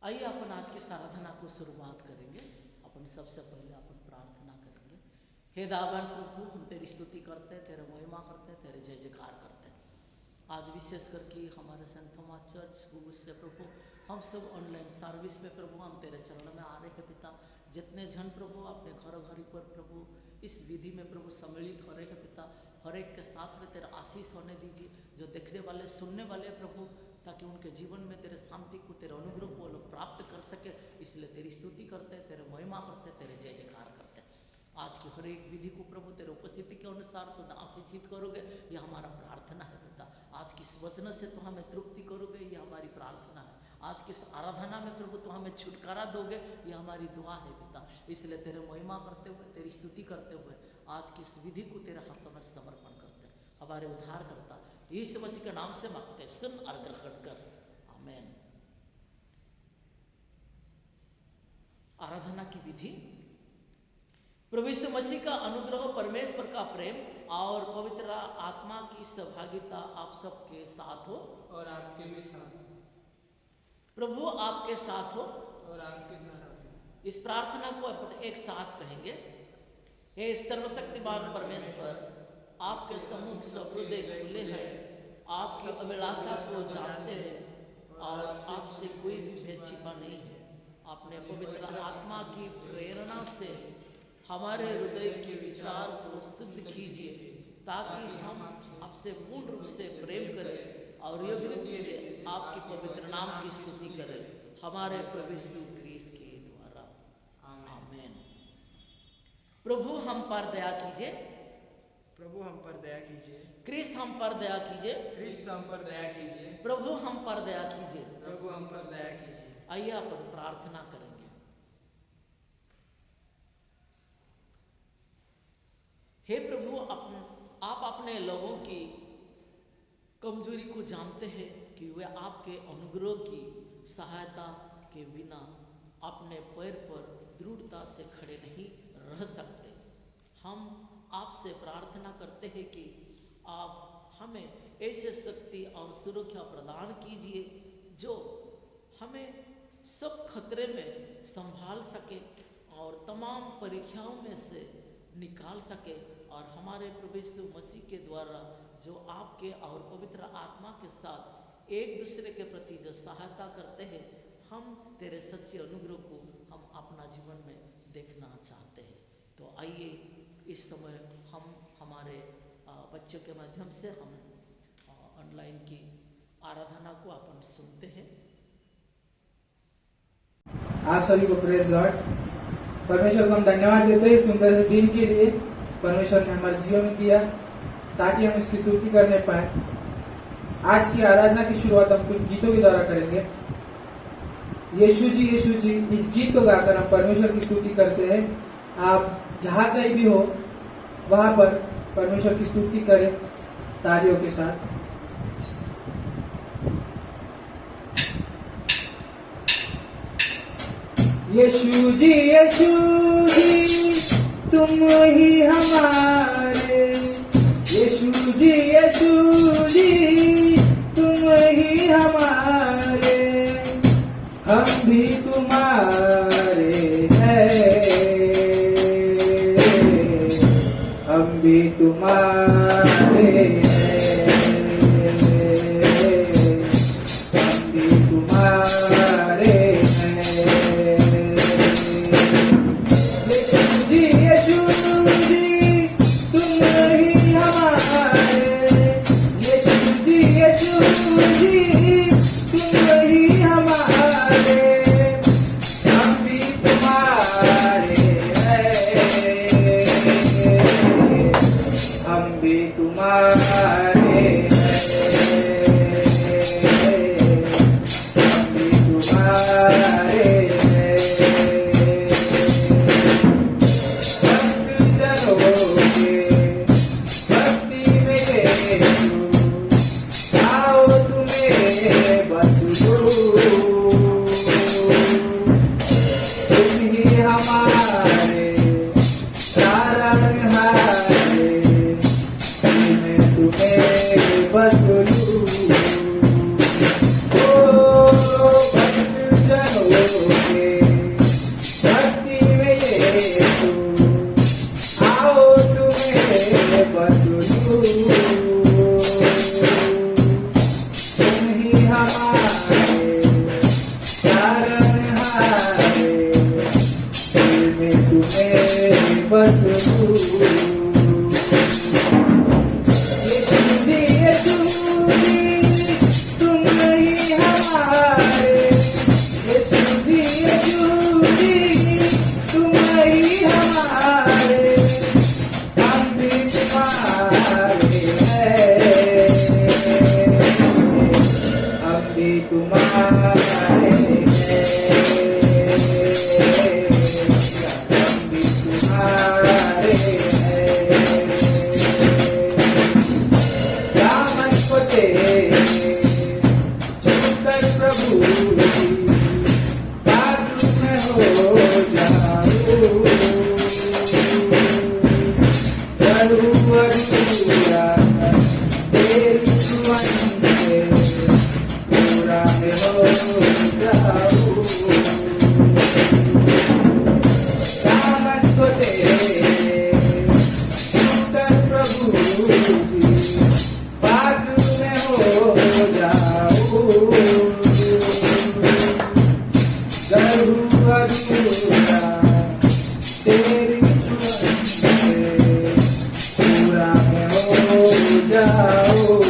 आइए अपन आज की आराधना को शुरुआत करेंगे। अपन सबसे पहले अपन प्रार्थना करेंगे। हे दावन प्रभु, हम तेरी स्तुति करते हैं, तेरे महिमा करते हैं, तेरे जय जयकार करते हैं। आज विशेष करके हमारे सेंट थॉमस चर्च गुरु से प्रभु, हम सब ऑनलाइन सर्विस में प्रभु हम तेरे चरण में आ रहे हैं पिता। जितने जन प्रभु अपने घर घरी पर प्रभु इस विधि में प्रभु सम्मिलित हो रहे हैं पिता, हर एक के साथ में तेरा आशीष होने दीजिए। जो देखने वाले सुनने वाले प्रभु, ताकि उनके जीवन में तेरे शांति को, तेरे अनुग्रह को लोग प्राप्त कर सके। इसलिए तेरी स्तुति करते हैं, तेरे महिमा करते हैं, तेरे जय जयकार करते हैं। आज की हर एक विधि को प्रभु तेरे उपस्थिति के अनुसार तो आशीषित करोगे, ये हमारा प्रार्थना है पिता। आज की इस वचन से तो हमें तृप्ति करोगे, ये हमारी प्रार्थना है। आज की इस आराधना में प्रभु तो हमें छुटकारा दोगे, ये हमारी दुआ है पिता। इसलिए तेरे महिमा करते हुए, तेरी स्तुति करते हुए आज की इस विधि को तेरे हाथों में समर्पण करते हैं। हमारे उद्धार करता यीशु मसीह के नाम से मांगते, सुन और ग्रहण कर, आमीन। आराधना की विधि। प्रभु यीशु मसीह का अनुग्रह, परमेश्वर का प्रेम और पवित्र आत्मा की सहभागिता आप सबके साथ हो और आपके भी साथ हो। प्रभु आपके साथ हो और आपके भी साथ हो। इस प्रार्थना को अपन एक साथ कहेंगे। हे सर्वशक्तिमान परमेश्वर, आपके सम्मुख सब हृदय खुले हैं, आपकी अभिलाषा को जानते हैं और आपसे कोई भी भेद छिपा नहीं है। अपने पवित्र आत्मा की प्रेरणा से हमारे हृदय के विचार को सिद्ध कीजिए, ताकि हम आपसे पूर्ण रूप से प्रेम करें और योग्य रूप से आपके पवित्र नाम की स्तुति करें, हमारे प्रभु यीशु ख्रीस्त के द्वारा, आमीन। प्रभु हम पर दया कीजिए, प्रभु हम पर दया कीजिए। क्रिस्त हम पर दया कीजिए, क्रिस्त हम पर दया कीजिए। प्रभु हम पर दया कीजिए, प्रभु हम पर दया कीजिए। आइए अपन प्रार्थना करेंगे। हे प्रभु, आप अपने लोगों की कमजोरी को जानते हैं कि वे आपके अनुग्रह की सहायता के बिना अपने पैर पर दृढ़ता से खड़े नहीं रह सकते। हम आपसे प्रार्थना करते हैं कि आप हमें ऐसे शक्ति और सुरक्षा प्रदान कीजिए जो हमें सब खतरे में संभाल सके और तमाम परीक्षाओं में से निकाल सके, और हमारे प्रभु यीशु मसीह के द्वारा जो आपके और पवित्र आत्मा के साथ एक दूसरे के प्रति जो सहायता करते हैं, हम तेरे सच्चे अनुग्रह को हम अपना जीवन में देखना चाहते हैं। तो आइए इस समय हम हमारे बच्चों के माध्यम से हम ऑनलाइन की आराधना को अपन सुनते हैं। आप सभी को प्रेज गॉड। परमेश्वर को हम धन्यवाद देते हैं इस सुंदर से दिन के लिए। परमेश्वर ने हमारे जीवन में दिया ताकि हम इसकी स्तुति करने पाए। आज की आराधना की शुरुआत हम कुछ गीतों के द्वारा करेंगे। यीशु जी इस गीत को गाकर हम परमेश्वर की स्तुति करते हैं। आप जहां कहीं भी हो वहां पर परमेश्वर की स्तुति करें तालियों के साथ। यीशु जी तुम ही हमारे, यीशु जी तुम ही हमारे, हम भी तुम्हारे हैं, हम भी तुम्हारे हैं, हम भी तुम्हारे हैं। Oh के भक्ति में यीशु आओ तुम्हें बसलू तुम ही हमारे तारनहारे दिल में तुम्हें बसलू यीशु जी तुम ही हमारे यीशु जी तुम ही हमारे हम भी तुम्हारे हैं हम भी तुम्हारे हैं हम भी तुम्हारे हैं दामन को तेरे छूकर प्रभु जी बाजू में हो जाऊं करूं अधूरा तेरी सुमन से पूरा में हो जाऊं दामन को तेरे छूकर प्रभु जी बाजू में हो जाऊं करूं अधूरा तेरी छुअन से पूरा मैं हो जाऊं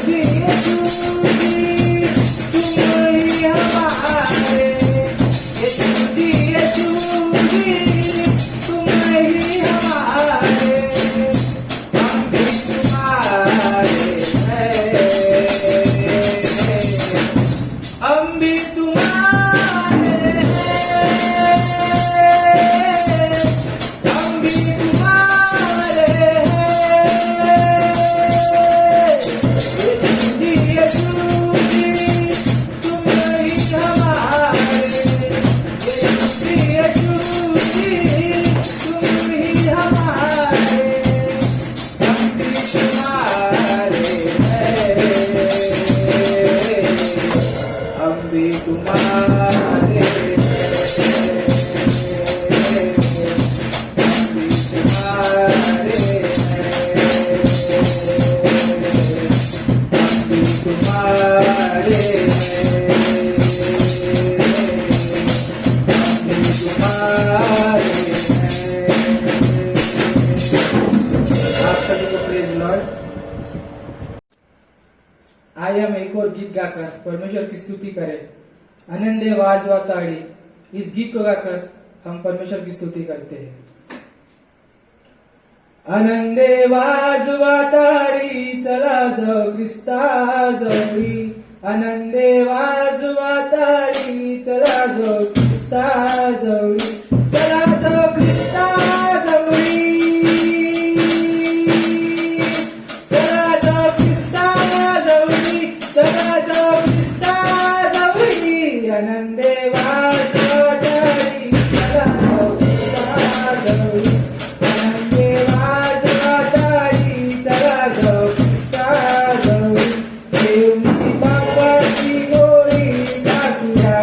यीशु जी तुम ही हमारे यीशु जी तुम ही हमारे हम भी तुम्हारे हैं हम भी तुम्हारे हैं हम भी तुम्हारे हैं यीशु जी तुम ही हमारे यीशु जी तुम ही हमारे हम भी तुम्हारे हैं हम भी तुम्हारे हैं हम भी तुम्हारे हैं हम भी तुम्हारे हैं हम भी तुम्हारे हैं आप सभी को प्रेज लॉर्ड आइए हम एक और गीत गाकर परमेश्वर की स्तुति करें आनंदे वाजवा ताड़ी इस गीत को गाकर हम परमेश्वर की स्तुति करते हैं आनंदे वाजवा ताड़ी चला जाओ ख्रिस्ता जवळी आनंदे वाजवा ताड़ी चला जाओ ख्रिस्ता जवळी चला जाओ ख्रिस्ता जवळी चला जाओ ख्रिस्ता जवळी चला जाओ ख्रिस्ता जवळी आनंदे वाजवा ताड़ी चला जाओ ख्रिस्ता जवळी आनंदे वाजवा ताड़ी चला जाओ ख्रिस्ता जवळी देवनी बापाची गोडी टाकूया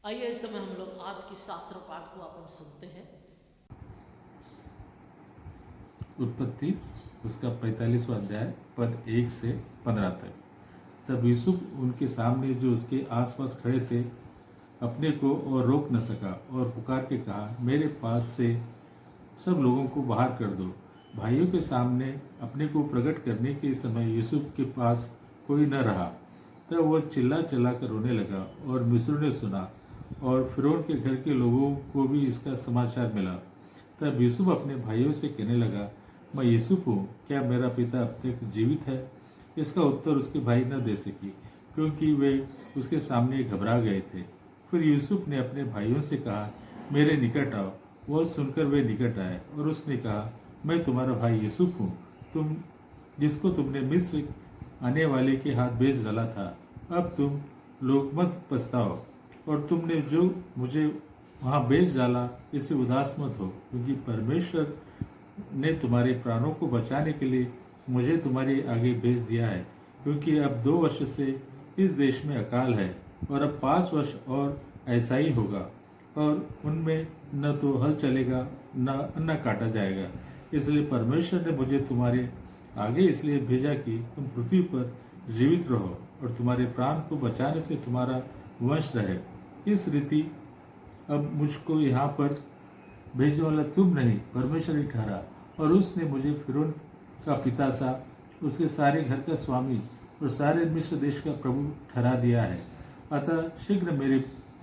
आइए इस समय हम लोग आज की शास्त्र पाठ को अपन सुनते हैं। उत्पत्ति उसका 45वां अध्याय पद 1 से 15 तक। तब यूसुफ उनके सामने जो उसके आसपास खड़े थे अपने को और रोक न सका और पुकार के कहा, मेरे पास से सब लोगों को बाहर कर दो। भाइयों के सामने अपने को प्रकट करने के समय यूसुफ के पास कोई न रहा। तब वह चिल्ला चिल्ला कर रोने लगा और मिस्र ने सुना और फिरौन के घर के लोगों को भी इसका समाचार मिला। तब यूसुफ अपने भाइयों से कहने लगा, मैं यूसुफ हूँ, क्या मेरा पिता अब तक जीवित है? इसका उत्तर उसके भाई न दे सके क्योंकि वे उसके सामने घबरा गए थे। फिर यूसुफ ने अपने भाइयों से कहा, मेरे निकट आओ। वह सुनकर वे निकट आए और उसने कहा, मैं तुम्हारा भाई यूसुफ हूँ, तुम जिसको तुमने मिस्र आने वाले के हाथ बेच डाला था। अब तुम लोग मत पछताओ और तुमने जो मुझे वहाँ बेच डाला इससे उदास मत हो, क्योंकि परमेश्वर ने तुम्हारे प्राणों को बचाने के लिए मुझे तुम्हारे आगे भेज दिया है। क्योंकि अब 2 वर्ष से इस देश में अकाल है और अब 5 वर्ष और ऐसा ही होगा और उनमें न तो हल चलेगा न अन्न काटा जाएगा। इसलिए परमेश्वर ने मुझे तुम्हारे आगे इसलिए भेजा कि तुम पृथ्वी पर जीवित रहो और तुम्हारे प्राण को बचाने से तुम्हारा वंश रहे। इस रीति अब मुझको यहाँ पर भेजने वाला तुम नहीं, परमेश्वर ही ठहरा और उसने मुझे फिरौन का पिता सा, उसके सारे घर का स्वामी और सारे मिस्र देश का प्रभु ठहरा दिया है। अतः शीघ्र मेरे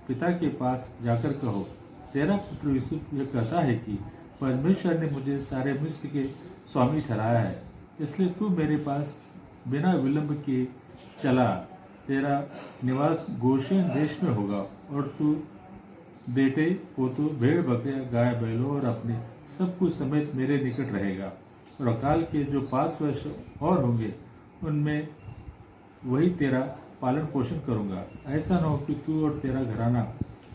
पिता के पास जाकर कहो, तेरा पुत्र यूसुफ यह कहता है कि परमेश्वर ने मुझे सारे मिस्र के स्वामी ठहराया है, इसलिए तू मेरे पास बिना विलंब के चला। तेरा निवास गोशेन देश में होगा और तू बेटे पोतों भेड़ बकरियां गाय बैलों और अपने सब कुछ समेत मेरे निकट रहेगा। और अकाल के जो 5 वर्ष और होंगे उनमें वही तेरा पालन पोषण करूँगा। ऐसा न हो कि तू और तेरा घराना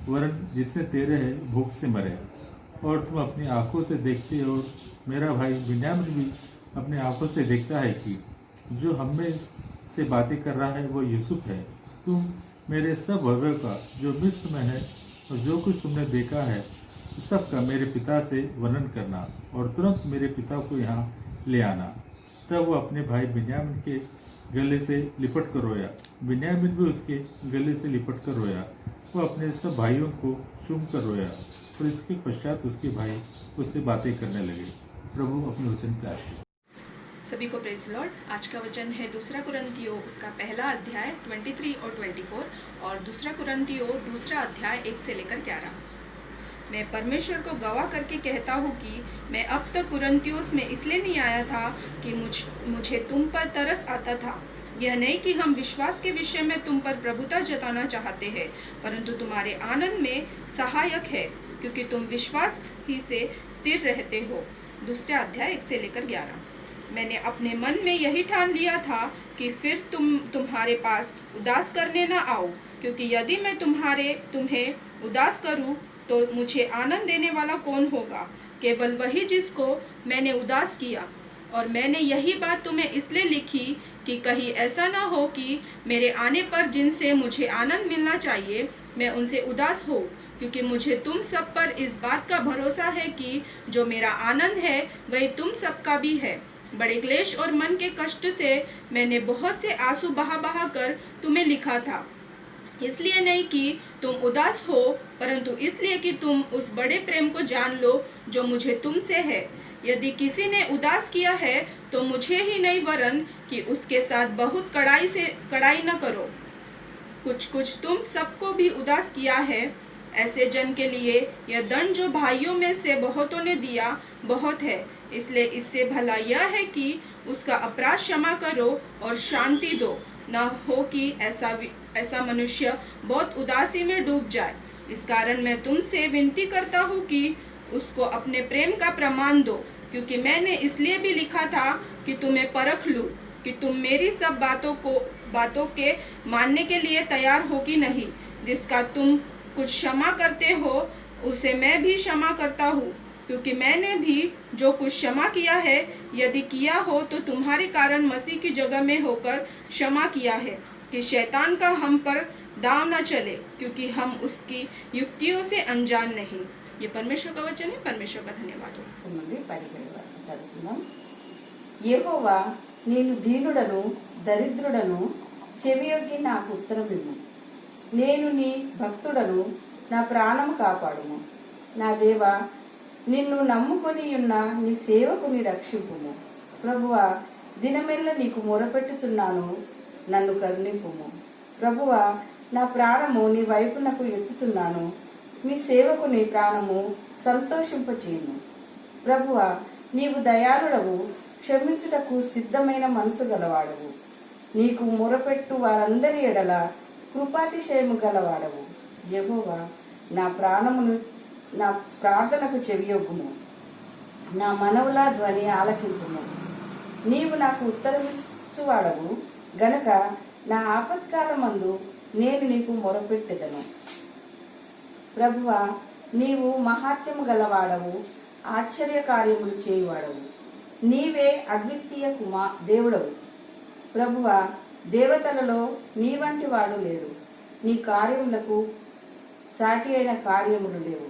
वरन जितने तेरे हैं भूख से मरे। और तुम अपनी आंखों से देखते हो और मेरा भाई बिन्यामीन भी अपने आंखों से देखता है कि जो हमें से बातें कर रहा है वो यूसुफ है। तुम मेरे सब भव्य का जो मिस्र में है और जो कुछ तुमने देखा है उस सब का मेरे पिता से वर्णन करना और तुरंत मेरे पिता को यहाँ ले आना। तब वो अपने भाई बिन्यामीन के गले से लिपट कर रोया। बिन्यामीन भी उसके गले से लिपट कर रोया। वो अपने सब भाइयों को चूम कर रोया और इसके पश्चात उसके भाई उससे बातें करने लगे। प्रभु अपने वचन पे आशीष। सभी को प्रेज लॉर्ड। आज का वचन है 2 कुरिन्थियों उसका पहला अध्याय 23 और 24 और 2 कुरिन्थियों 2 अध्याय 1 से लेकर 11। मैं परमेश्वर को गवाह करके कहता हूँ कि मैं अब तक कुरिन्थियोस में इसलिए नहीं आया था कि मुझे तुम पर तरस आता था। यह नहीं कि हम विश्वास के विषय में तुम पर प्रभुता जताना चाहते हैं, परंतु तुम्हारे आनंद में सहायक है, क्योंकि तुम विश्वास ही से स्थिर रहते हो। 2 अध्याय 1 से लेकर 11। मैंने अपने मन में यही ठान लिया था कि फिर तुम्हारे पास उदास करने न आऊं, क्योंकि यदि मैं तुम्हें उदास करूं तो मुझे आनंद देने वाला कौन होगा? केवल वही जिसको मैंने उदास किया। और मैंने यही बात तुम्हें इसलिए लिखी कि कहीं ऐसा ना हो कि मेरे आने पर जिनसे मुझे आनंद मिलना चाहिए मैं उनसे उदास हो, क्योंकि मुझे तुम सब पर इस बात का भरोसा है कि जो मेरा आनंद है वही तुम सबका भी है। बड़े क्लेश और मन के कष्ट से मैंने बहुत से आंसू बहा कर तुम्हें लिखा था, इसलिए नहीं कि तुम उदास हो, परंतु इसलिए कि तुम उस बड़े प्रेम को जान लो जो मुझे तुमसे है। यदि किसी ने उदास किया है तो मुझे ही नहीं वरन कि उसके साथ बहुत कड़ाई न करो। कुछ तुम सबको भी उदास किया है। ऐसे जन के लिए यह दंड जो भाइयों में से बहुतों ने दिया बहुत है, इसलिए इससे भला यह है कि उसका अपराध क्षमा करो और शांति दो, न हो कि ऐसा मनुष्य बहुत उदासी में डूब जाए। इस कारण मैं तुमसे विनती करता हूँ कि उसको अपने प्रेम का प्रमाण दो, क्योंकि मैंने इसलिए भी लिखा था कि तुम्हें परख लूं कि तुम मेरी सब बातों के मानने के लिए तैयार हो कि नहीं। जिसका तुम कुछ क्षमा करते हो उसे मैं भी क्षमा करता हूँ, क्योंकि मैंने भी जो कुछ क्षमा किया है यदि किया हो तो तुम्हारे कारण मसीह की जगह में होकर क्षमा किया है, कि शैतान का हम पर दाव न चले, क्योंकि हम उसकी युक्तियों से अनजान नहीं। ये परमेश्वर का वचन है। परमेश्वर का धन्यवाद हो। నుండి 17 వరకు చదువుకుందాం. యెహోవా, నేను దీనుడను దరిద్రుడను, చెవియొగ్గి నాకు ఉత్తరమిమ్ము. నేను నీ భక్తుడను, నా ప్రాణము కాపాడుము. నా దేవా, నిన్ను నమ్ముకొని ఉన్న నీ సేవకుని రక్షింపుము. ప్రభువా, దినమెల్ల నీకు మొరపెట్టుచున్నాను, నన్ను కరుణింపుము. ప్రభువా, నా ప్రాణము నీ వైపునకు ఎత్తుచున్నాను, మీ సేవకుని ప్రాణము సంతోషింపచేయుము. ప్రభువా, నీవు దయాళుడవు, క్షమించుటకు సిద్ధమైన మనసు గలవాడవు. నీకు మొరపెట్టు వారందరి ఎడల కృపాతిశయము గలవాడవు. యెహోవా, నా ప్రార్థనకు చెవియొగ్గుము, నా మనవుల ధ్వని ఆలకింపుము. నీవు నాకు ఉత్తరమిచ్చువాడవు గనక నా ఆపత్కాలమందు నేను నీకు మొరపెట్టెదను. ప్రభువా, నీవు మహాత్యము గలవాడవు, ఆశ్చర్య కార్యములు చేయువాడవు. నీవే అద్వితీయ దేవుడవు. ప్రభువా, దేవతలలో నీ వంటి వాడు లేడు. నీ కార్యములకు సాటి అయిన కార్యములు లేవు.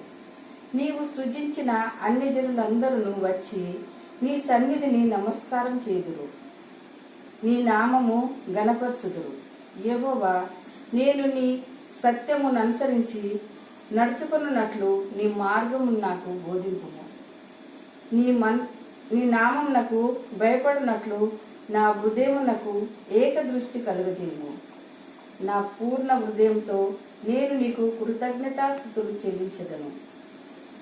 నీవు సృజించిన అన్ని జనులందరూ వచ్చి నీ సన్నిధిని నమస్కారం చేదురు, నీ నామము గణపరచుదురు. యెహోవా, నేను నీ సత్యమును అనుసరించి నడుచుకున్నట్లు నీ మార్గము నాకు బోధింపుము. నీ నామమునకు భయపడినట్లు నా హృదయమునకు ఏకదృష్టి కలుగజేయము. నా పూర్ణ హృదయంతో నేను నీకు కృతజ్ఞతాస్తుతులు చెల్లించెదను.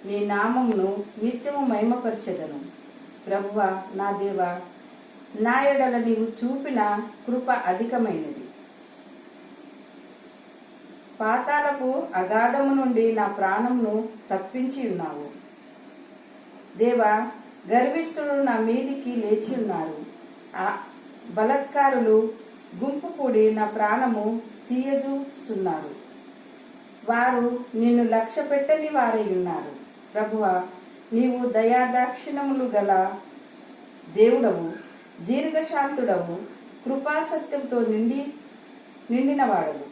నీ నామమును నిత్యము మహిమపరచెదను. ప్రభువా, నా దేవా, నా ఎడల నీవు చూపిన కృప అధికమైనది. పాతాళపు అగాధము నుండి నా ప్రాణమును తప్పించి ఉన్నావు. దేవా, గర్విష్ఠులు నా మీదికి లేచి ఉన్నారు. ఆ బలత్కారులు గుంపు కూడి నా ప్రాణము తీయజూచుతున్నారు. వారు నిన్ను లక్ష్య పెట్టని వారై ఉన్నారు. ప్రభువా, నీవు దయాదాక్షిణములు గల దేవుడవు, దీర్ఘశాంతుడవు, కృపాసత్యంతో నిండినవాడవు.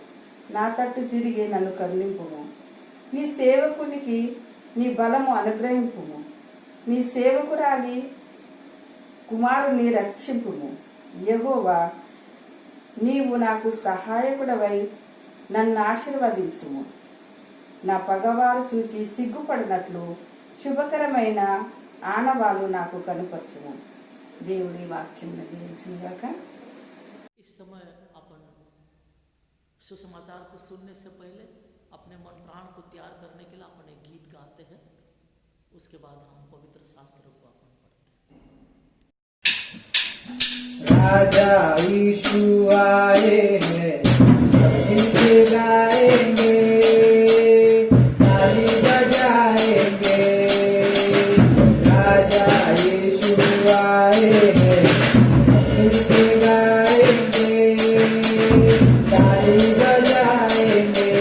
నా తట్టు తిరిగి నన్ను కరుణింపుము. నీ సేవకునికి నీ బలము అనుగ్రహింపుము. నీ సేవకురాలి కుమారుని రక్షింపుము. యెహోవా, నీవు నాకు సహాయకుడవై నన్ను ఆశీర్వదించుము. నా పగవారు చూచి సిగ్గుపడినట్లు శుభకరమైన ఆనవాళ్ళు నాకు కనుపరచుము. దేవుడి వాక్యం దీవించుగాక. इस समय अपन सुसमाचार को सुनने से पहले अपने मन प्राण को तैयार करने के लिए अपन एक गीत गाते हैं। उसके बाद हम पवित्र शास्त्र को अपन पढ़ते हैं। राजा यीशु आए हैं, सब मिलके गाएंगे, ताली बजाएंगे। राजा यीशु आए हैं, सब मिलके गाएंगे, ताली बजाएंगे।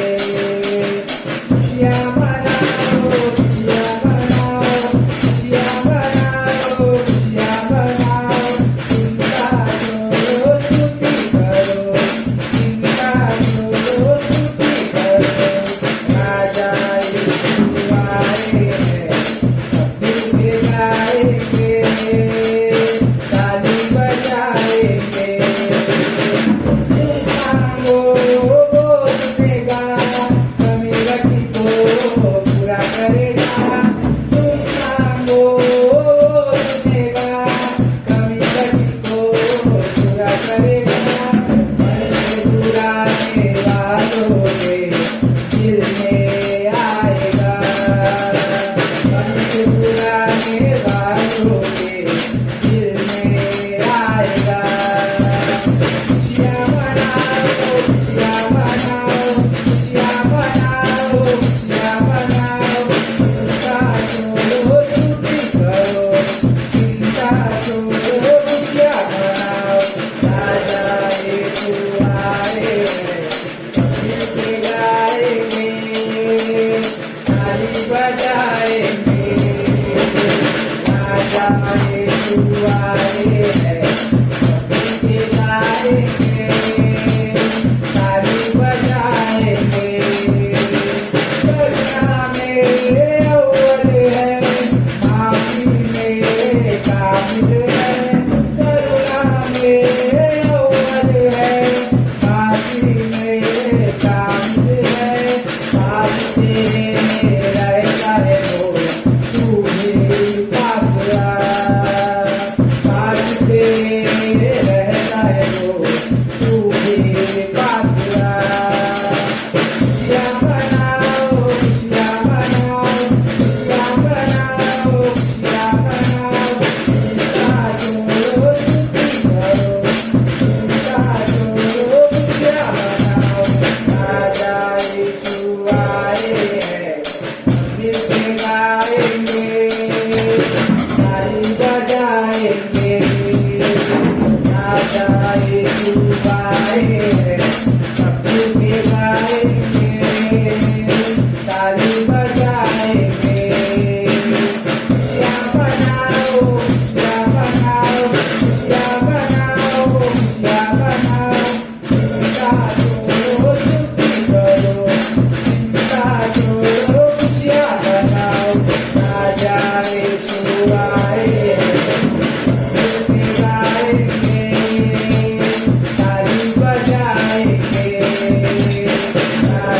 खुशियाँ मनाओ, खुशियाँ मनाओ, खुशियाँ मनाओ, खुशियाँ मनाओ। चिंता छोड़ो, स्तुति करो, चिंता छोड़ो, स्तुति करो।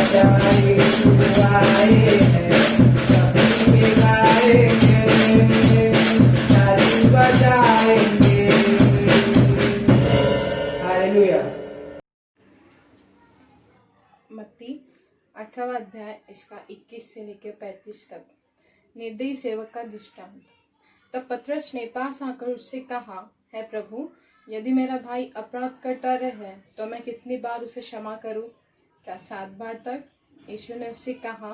बचाए तू आए हैं सभी के गाएंगे ताली बजाएंगे। हालेलुया। मत्ती 18वां अध्याय इसका 21 से लेकर 35 तक। निर्दयी सेवक का दृष्टांत। तब पतरस ने पास आकर उससे कहा, है प्रभु, यदि मेरा भाई अपराध करता रहे तो मैं कितनी बार उसे क्षमा करूं? क्या 7 बार तक? यीशु ने उससे कहा,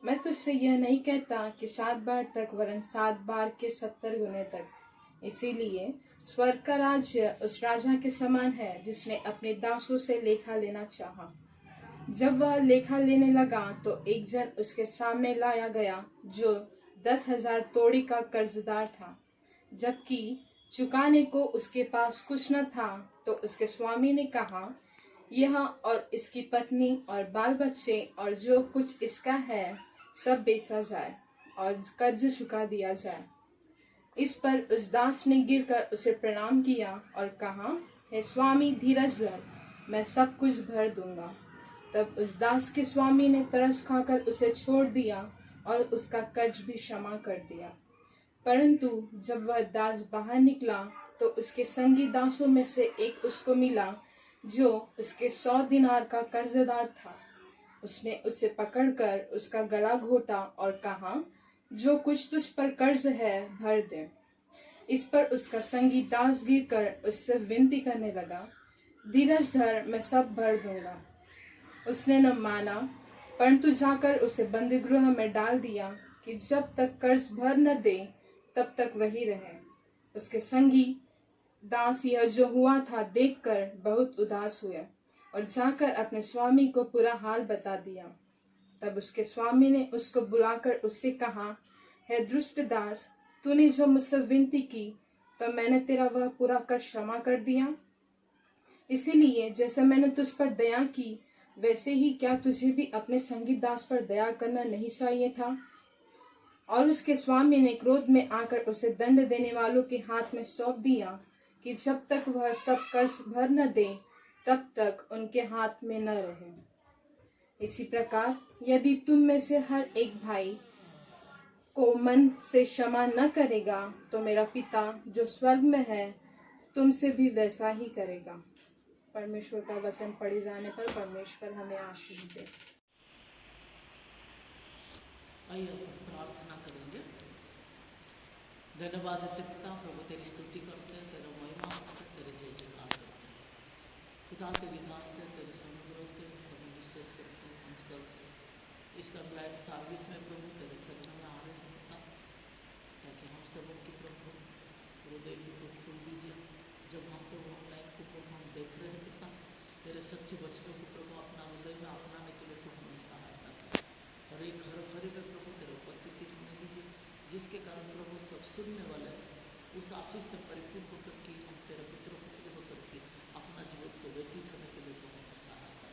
मैं तुझसे यह नहीं कहता कि 7 बार तक, वरन 7 बार के 70 गुने तक। इसीलिए स्वर्ग का राज्य उस राजा के समान है जिसने अपने दासों से लेखा लेना चाहा। जब वह लेखा लेने लगा तो एक जन उसके सामने लाया गया जो 10,000 तोड़ी का कर्जदार था। जबकि चुकाने को उसके पास कुछ न था, तो उसके स्वामी ने कहा, यह और इसकी पत्नी और बाल बच्चे और जो कुछ इसका है सब बेचा जाए और कर्ज चुका दिया जाए। इस पर उस दास ने गिरकर उसे प्रणाम किया और कहा, हे स्वामी, धीरज धर, मैं सब कुछ भर दूंगा। तब उस दास के स्वामी ने तरस खाकर उसे छोड़ दिया और उसका कर्ज भी क्षमा कर दिया। परंतु जब वह दास बाहर निकला तो उसके संगी दासों में से एक उसको मिला जो उसके 100 दिनार का कर्जदार था। उसने उसे पकड़कर उसका गला घोटा और कहा, जो कुछ तुझ पर कर्ज है भर दे। इस पर उसका संगी दास गिरकर उससे विनती करने लगा, धीरज धर, मैं सब भर दूंगा। उसने न माना, परंतु जाकर उसे बंदीगृह में डाल दिया कि जब तक कर्ज भर न दे तब तक वही रहे। उसके संगी दास यह जो हुआ था देखकर बहुत उदास हुए और जाकर अपने स्वामी को पूरा हाल बता दिया। तब उसके स्वामी ने उसको बुलाकर उससे कहा, हे दुष्ट दास, तूने जो मुझसे विनती की तो मैंने तेरा वह पूरा कर क्षमा कर दिया। इसीलिए जैसे मैंने तुझ पर दया की, वैसे ही क्या तुझे भी अपने संगी दास पर दया करना नहीं चाहिए था? और उसके स्वामी ने क्रोध में आकर उसे दंड देने वालों के हाथ में सौंप दिया कि जब तक वह सब कर्ज भर न दे तब तक उनके हाथ में न रहे। इसी प्रकार यदि तुम में से हर एक भाई को मन से क्षमा न करेगा तो मेरा पिता जो स्वर्ग में है तुमसे भी वैसा ही करेगा। परमेश्वर का वचन पढ़े जाने पर परमेश्वर हमें आशीष दे। आइए अपन प्रार्थना करेंगे। धन्यवाद देते पिता, प्रभु तेरी स्तुति करते हैं, तेरा महिमा करते हैं, तेरे जय जयकार करते हैं। पिता तेरी दास से, तेरे समुद्र से, सभी विशेष करके हम सब इस ऑनलाइन सर्विस में प्रभु तेरे चरणों में आ रहे हैं पिता, ताकि हम सब उनकी प्रभु हृदय को तो खोल दीजिए। जब हम प्रभु ऑनलाइन को प्रभु हम देख रहे हैं पिता, तेरे सच्चे वचनों को प्रभु अपना हृदय में अपनाने के लिए तो हमें सहायता कर। और एक घर घर में प्रभु तेरे उपस्थिति होने दीजिए, जिसके कारण प्रभु सब सुनने वाले उस आशीष से परिपूर्ण होकर के हम तेरे पुत्र पुत्री होकर के अपना जीवन को व्यतीत करने के लिए तो हमें सहायता।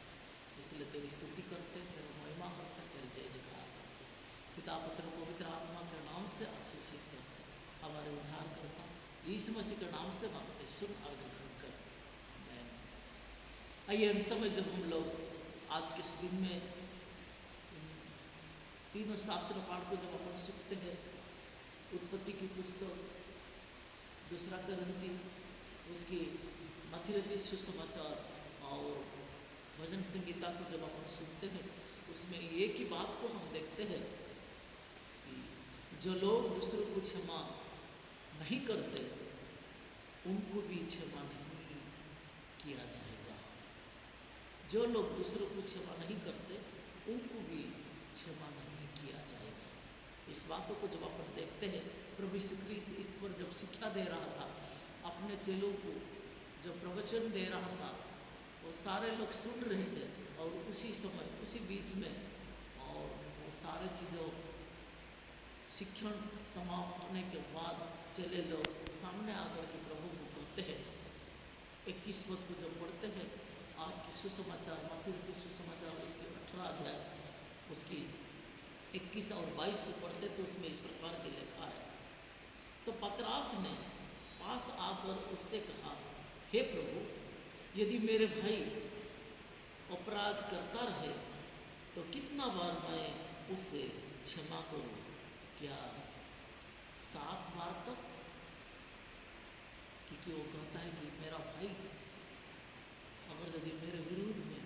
इसलिए तेरी स्तुति करते हैं, तेरा महिमा करते हैं, तेरे जय जयकार करते हैं। पिता पुत्र पवित्र आत्मा के नाम से आशीषित करते हैं। हमारे उद्धार करता यीशु मसीह के नाम से मांगते, सुन और ग्रहण कर। आइए इस समय जब हम लोग आज के इस दिन में तीनों शास्त्र पाठ को जब अपन सुनते हैं, उत्पत्ति की पुस्तक, दूसरा करंती, उसकी मथिरती सुसमाचार और भजन संगीता को जब अपन सुनते हैं, उसमें एक ही बात को हम देखते हैं कि जो लोग दूसरों को क्षमा नहीं करते उनको भी क्षमा नहीं किया जाएगा। जो लोग दूसरों को क्षमा नहीं करते उनको भी क्षमा नहीं किया जाएगा। इस बातों को जब अपन देखते हैं, प्रभु यीशु ख्रीस्त इस पर जब शिक्षा दे रहा था, अपने चेलों को जब प्रवचन दे रहा था, वो सारे लोग सुन रहे थे और उसी समय उसी बीच में और वो सारे चीज़ों शिक्षण समाप्त होने के बाद चेले लोग सामने आकर के प्रभु को कहते हैं। 21 पद को जब पढ़ते हैं, आज की सुसमाचार मत्ती सुसमाचार इसके 18 अध्याय उसकी 21 और 22 को पढ़ते तो उसमें इस प्रकार की लिखा है। तो पतरस ने पास आकर उससे कहा, हे प्रभु, यदि मेरे भाई अपराध करता रहे कितना बार मैं उससे क्षमा करूं? क्या 7 बार तक? क्योंकि वो कहता है कि मेरा भाई अगर यदि मेरे विरोध में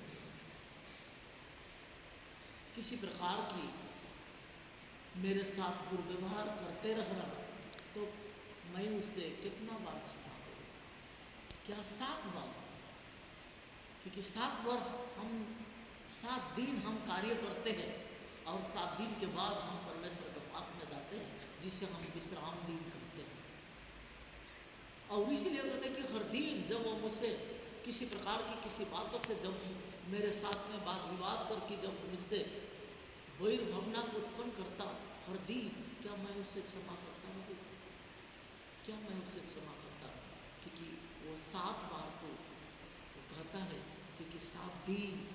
किसी प्रकार की मेरे साथ दुर्व्यवहार करते रह रहा तो मैं उससे कितना बार क्षमा करूं? क्या 7 बार? क्योंकि 7 बार हम 7 दिन हम कार्य करते हैं और 7 दिन के बाद हम परमेश्वर के पास में जाते हैं, जिसे हम विश्राम दिन करते हैं। और इसीलिए कहते हैं कि हर दिन जब वो मुझसे किसी प्रकार की किसी बातों से जब मेरे साथ में वाद विवाद करके जब मुझसे वैर भावना को उत्पन्न करता, हर दिन क्या मैं उससे क्षमा करता हूँ? क्या मैं उससे क्षमा करता हूँ? क्योंकि वो 7 बार को वो कहता है, क्योंकि 7 दिन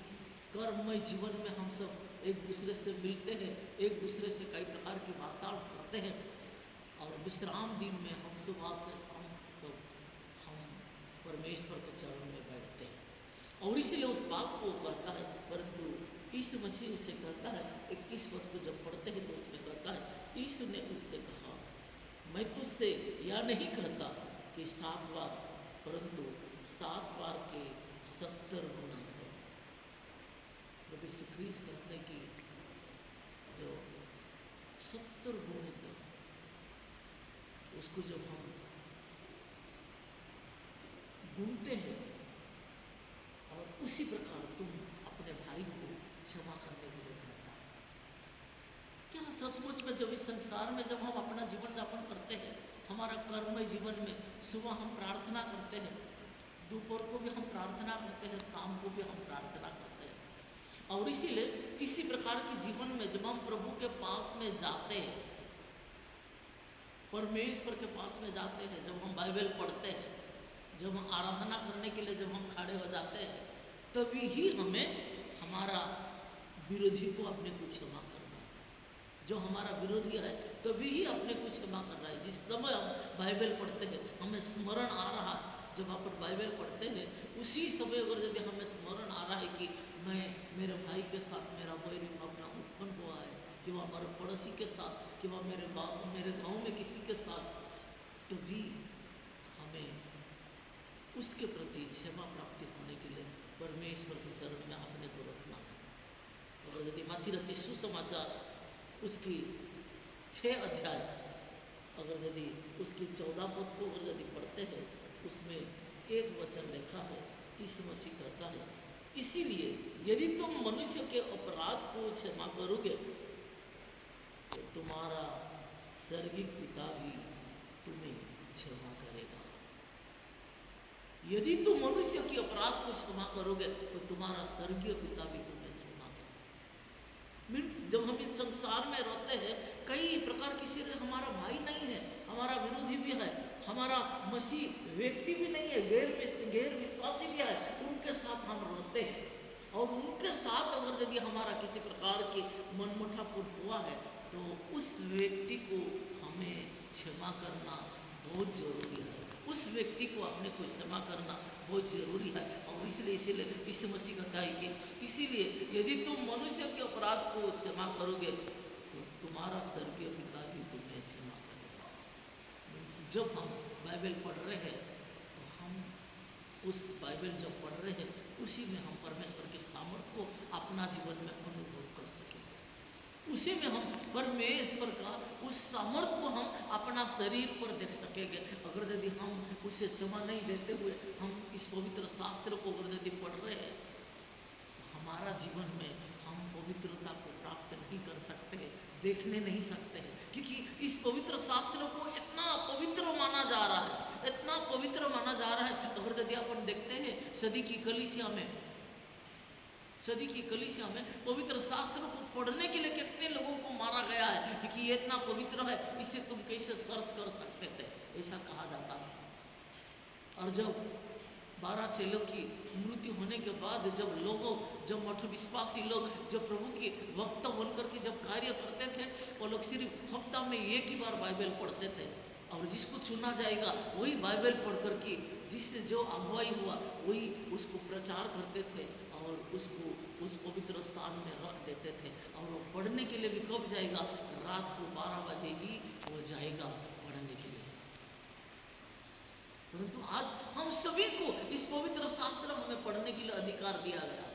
कर्ममय जीवन में हम सब एक दूसरे से मिलते हैं, एक दूसरे से कई प्रकार की वार्तालाप करते हैं, और विश्राम दिन में हम सुबह से शाम तक हम परमेश्वर के चरण में बैठते हैं। और इसीलिए उस बात को कहता है, परंतु यीशु मसीह उसे कहता है, 21 पद को जब पढ़ते हैं तो उसमें कहता है, यीशु ने उससे कहा, मैं तुझसे यह नहीं कहता कि 7 बार, परंतु 7 बार के 70 गुना तक। प्रभु यीशु ख्रीस्त कहते हैं कि जो 70 गुणे तक उसको जब हम गुनते हैं, और उसी प्रकार तुम अपने भाई को क्षमा करने के लिए कहता है। क्या सचमुच में जब इस संसार में जब हम अपना जीवन यापन करते हैं, हमारा कर्ममय जीवन में सुबह हम प्रार्थना करते हैं, दोपहर को भी हम प्रार्थना करते हैं, शाम को भी हम प्रार्थना करते हैं, और इसीलिए इसी प्रकार के जीवन में जब हम प्रभु के पास में जाते हैं, परमेश्वर के पास में जाते हैं, जब हम बाइबल पढ़ते हैं, जब हम आराधना करने के लिए जब हम खड़े हो जाते हैं, तभी ही हमें हमारा विरोधी को अपने को क्षमा करना है। जो हमारा विरोधी है तभी ही अपने को क्षमा कर रहा है। जिस समय हम बाइबल पढ़ते हैं, हमें स्मरण आ रहा है, जब अपन बाइबल पढ़ते हैं उसी समय अगर यदि हमें स्मरण आ रहा है कि मैं मेरे भाई के साथ मेरा वैरी भावना उत्पन्न हुआ है, कि वह हमारे पड़ोसी के साथ, कि वह मेरे गाँव में किसी के साथ, तभी हमें उसके प्रति क्षमा प्राप्ति होने के लिए परमेश्वर के चरण में अपने को रखना है। अगर यदि मत्ती रचित सुसमाचार उसकी 6 अध्याय, अगर यदि उसकी 14 पद को अगर यदि पढ़ते हैं, उसमें एक वचन लिखा है, यीशु मसीह कहता है, इसीलिए यदि तुम मनुष्य के अपराध को क्षमा करोगे तो तुम्हारा स्वर्गीय पिता भी तुम्हें क्षमा करेगा। यदि तुम मनुष्य के अपराध को क्षमा करोगे तो तुम्हारा स्वर्गीय पिता भी तुम्हें क्षमा करेगा। मीन्स जब हम इस संसार में रहते हैं, कई प्रकार की सिर्फ हमारा भाई नहीं है, हमारा विरोधी भी है, हमारा मसीह व्यक्ति भी नहीं है, गैर विश्वासी भी है, उनके साथ हम रहते हैं, और उनके साथ अगर यदि हमारा किसी प्रकार की मनमुटाव हुआ है तो उस व्यक्ति को हमें क्षमा करना बहुत जरूरी है। उस व्यक्ति को अपने को क्षमा करना बहुत जरूरी है। और इसीलिए यीशु मसीह कहता है कि इसीलिए यदि तुम मनुष्य के अपराध को क्षमा करोगे तो तुम्हारा स्वर्गीय पिता भी तुम्हें क्षमा करेगा। जब हम बाइबल पढ़ रहे हैं तो हम उस बाइबल जब पढ़ रहे हैं उसी में हम परमेश्वर के सामर्थ्य को अपना जीवन में अनुभव कर सकेंगे। उसी में हम परमेश्वर का उस सामर्थ्य को हम अपना शरीर पर देख सकेंगे। अगर यदि हम उसे क्षमा नहीं देते हुए हम इस पवित्र शास्त्र को अगर यदि पढ़ रहे हैं तो हमारा जीवन में हम पवित्रता को प्राप्त नहीं कर सकते, देखने नहीं सकते हैं, क्योंकि इस पवित्र शास्त्र को इतना पवित्र माना जा रहा है, इतना पवित्र माना जा रहा है। अगर यदि अपन देखते हैं सदी की कलीसिया में पवित्र शास्त्र को पढ़ने के लिए कितने लोगों को मारा गया है, क्योंकि ये इतना पवित्र है, इसे तुम कैसे सर्च कर सकते थे, ऐसा कहा जाता है। और जब 12 चेलों की मृत्यु होने के बाद जब मठ विश्वासी लोग जब प्रभु की वक्ता बनकर के जब कार्य करते थे, वो लोग सिर्फ हफ्ता में एक ही बार बाइबल पढ़ते थे, और जिसको चुना जाएगा वही बाइबल पढ़ कर के जिससे जो अगुवाई हुआ वही उसको प्रचार करते थे, और और उसको उस पवित्र स्थान में रख देते थे। और वो पढ़ने के लिए भी कब जाएगा? रात को 12 बजे ही वो जाएगा पढ़ने के लिए। परंतु आज हम सभी को इस पवित्र शास्त्र हमें पढ़ने के लिए अधिकार दिया गया,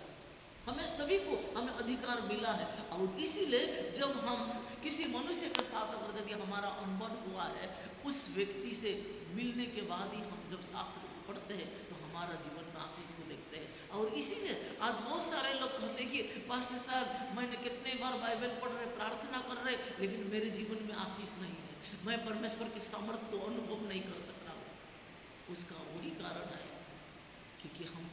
हमें सभी को हमें अधिकार मिला है। और इसीलिए जब हम किसी मनुष्य के साथ अगर यदि हमारा अनबन हुआ है, उस व्यक्ति से मिलने के बाद ही हम जब शास्त्र को पढ़ते हैं तो हमारा जीवन में आशीष को देखते हैं। और इसीलिए आज बहुत सारे लोग कहते हैं कि पास्टर साहब मैंने कितने बार बाइबल पढ़ रहे, प्रार्थना कर रहे, लेकिन मेरे जीवन में आशीष नहीं है, मैं परमेश्वर की सामर्थ्य को अनुभव नहीं कर सक रहा हूँ। उसका वही कारण है क्योंकि हम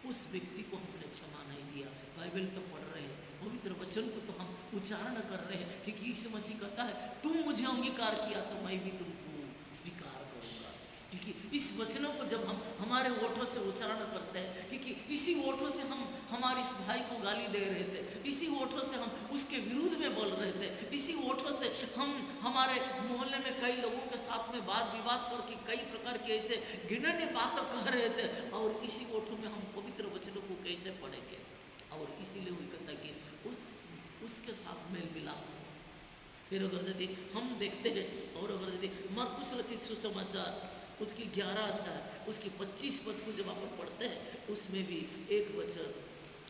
उस व्यक्ति को हमने क्षमा नहीं दिया। बाइबल तो पढ़ रहे हैं, पवित्र वचन को तो हम उच्चारण कर रहे हैं, क्योंकि यीशु मसीह कहता है तुम मुझे अंगीकार किया तो मैं भी तुमको स्वीकार करूंगा। क्योंकि इस वचनों को जब हम हमारे ओठों से उच्चारण करते हैं, क्योंकि इसी ओठों से हम हमारे इस भाई को गाली दे रहे थे, इसी ओठों से हम उसके विरुद्ध में बोल रहे थे, इसी ओठों से हम हमारे मोहल्ले में कई लोगों के साथ में वाद विवाद करके कई प्रकार के ऐसे घृणनीय बातें कह रहे थे, और इसी ओठों में हम पवित्र वचनों को कैसे पढ़ेंगे? और इसीलिए वो कहता है कि उसके साथ मेल मिलाप। फिर अगर यदि हम देखते हैं, और अगर यदि मरकुस रचित सुसमाचार उसकी 11 अध्याय उसकी 25 पद को जब अपन पढ़ते हैं, उसमें भी एक वचन